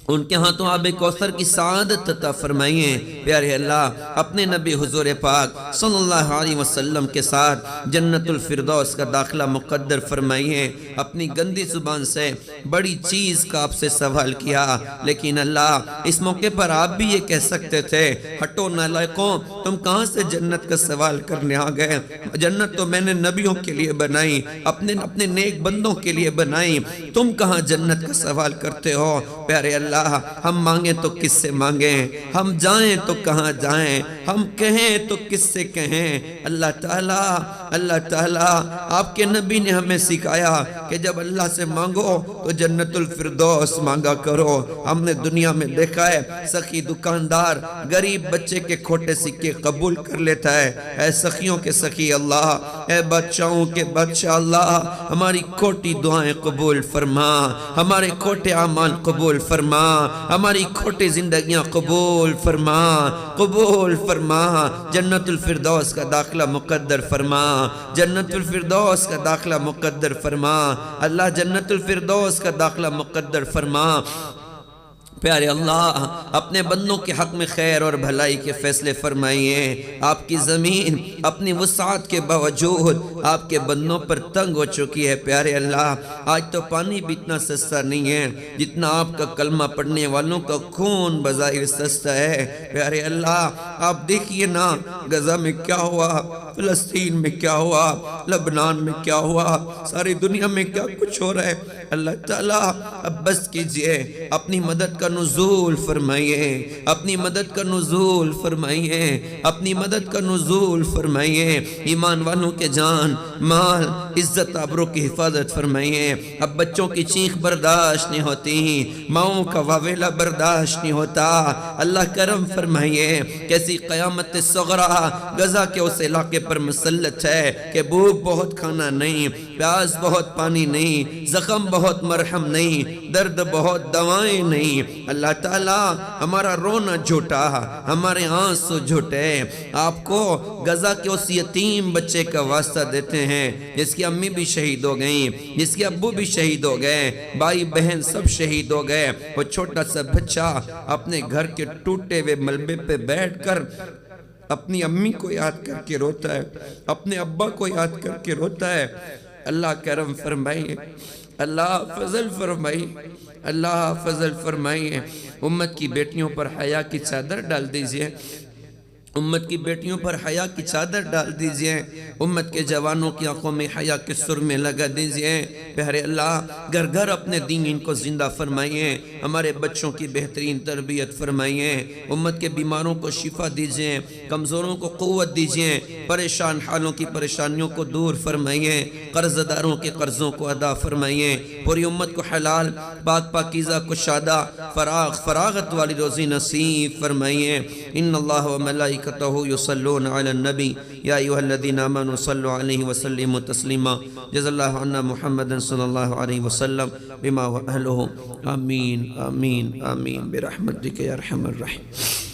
ان کے ہاتھوں آب کوثر کی سعادت عطا فرمائیے۔ پیارے اللہ، اپنے نبی حضور پاک صلی اللہ علیہ وسلم کے ساتھ جنت الفردوس کا داخلہ مقدر فرمائیے۔ اپنی گندی زبان سے بڑی چیز کا آپ سے سوال کیا، لیکن اللہ، اس موقع پر آپ بھی یہ کہہ سکتے تھے، ہٹو نالائقوں، تم کہاں سے جنت کا سوال کرنے آ گئے؟ جنت تو میں نے نبیوں کے لیے بنائی، اپنے نیک بندوں کے لیے بنائی، تم کہاں جنت کا سوال کرتے ہو؟ پیارے اللہ، اللہ ہم مانگیں تو کس سے مانگیں، ہم جائیں تو کہاں جائیں، ہم کہیں تو کس سے کہیں۔ اللہ تعالیٰ آپ کے نبی نے ہمیں سکھایا کہ جب اللہ سے مانگو تو جنت الفردوس مانگا کرو۔ ہم نے دنیا میں دیکھا ہے سخی دکاندار غریب بچے کے کھوٹے سکے قبول کر لیتا ہے۔ اے سخیوں کے سخی اللہ، اے بادشاہوں کے بادشاہ اللہ، ہماری کھوٹی دعائیں قبول فرما، ہمارے کھوٹے اعمال قبول فرما، ہماری کھوٹی زندگیاں قبول فرما، قبول فرما۔ جنت الفردوس کا داخلہ مقدر فرما، جنت الفردوس کا داخلہ مقدر فرما، اللہ جنت الفردوس کا داخلہ مقدر فرما۔ پیارے اللہ اپنے بندوں کے حق میں خیر اور بھلائی کے فیصلے فرمائیے۔ آپ کی زمین اپنی وسعت کے باوجود آپ کے بندوں پر تنگ ہو چکی ہے۔ پیارے اللہ آج تو پانی بھی اتنا سستا نہیں ہے جتنا آپ کا کلمہ پڑھنے والوں کا خون بظاہر سستا ہے۔ پیارے اللہ آپ دیکھیے نا غزہ میں کیا ہوا، فلسطین میں کیا ہوا، لبنان میں کیا ہوا، ساری دنیا میں کیا کچھ ہو رہا ہے۔ اللہ تعالیٰ اب بس کیجئے، اپنی مدد کا نزول فرمائیے، اپنی مدد کا نزول فرمائیے، اپنی مدد کا نزول فرمائیے۔ ایمان والوں کے جان مال عزت آبرو کی حفاظت فرمائیے۔ اب بچوں کی چیخ برداشت نہیں ہوتی، ماؤں کا واویلا برداشت نہیں ہوتا۔ اللہ کرم فرمائیے۔ کیسی قیامت صغرا غزہ کے اس علاقے پر مسلط ہے کہ بھوک بہت کھانا نہیں، پیاس بہت پانی نہیں، زخم بہت مرہم نہیں، درد بہت دوائیں نہیں۔ اللہ تعالیٰ ہمارا رونا جھوٹا، ہمارے آنسو جھوٹے۔ آپ کو غزہ کے اس یتیم بچے کا واسطہ دیتے ہیں جس کی امی بھی شہید ہو گئیں، جس کے ابو بھی شہید ہو گئے، بھائی بہن سب شہید ہو گئے۔ وہ چھوٹا سا بچہ اپنے گھر کے ٹوٹے ہوئے ملبے پہ بیٹھ کر اپنی امی کو یاد کر کے روتا ہے، اپنے ابا کو یاد کر کے روتا ہے۔ اللہ کرم فرمائیے، اللہ فضل فرمائیے، اللہ فضل فرمائیے۔ امت کی بیٹیوں پر حیا کی چادر ڈال دیجئے، امت کی بیٹیوں پر حیا کی چادر ڈال دیجئے، امت کے جوانوں کی آنکھوں میں حیا کے سرمے لگا دیجئے۔ پیارے اللہ گھر گھر اپنے دین کو زندہ فرمائیے، ہمارے بچوں کی بہترین تربیت فرمائیے، امت کے بیماروں کو شفا دیجئے، کمزوروں کو قوت دیجئے، پریشان حالوں کی پریشانیوں کو دور فرمائیے، قرض داروں کے قرضوں کو ادا فرمائیے، پوری امت کو حلال پاک پاکیزہ کشادہ فراغت والی روزی نصیب فرمائیے۔ ان اللہ و ملائکتہ یصلون علی النبی یا ایھا الذین آمنوا صلوا علیہ وسلموا تسلیما۔ جزا اللہ عنا محمد صلی اللہ علیہ وسلم بما هو اہلہ۔ آمین آمین آمین برحمتک یا ارحم الراحمین۔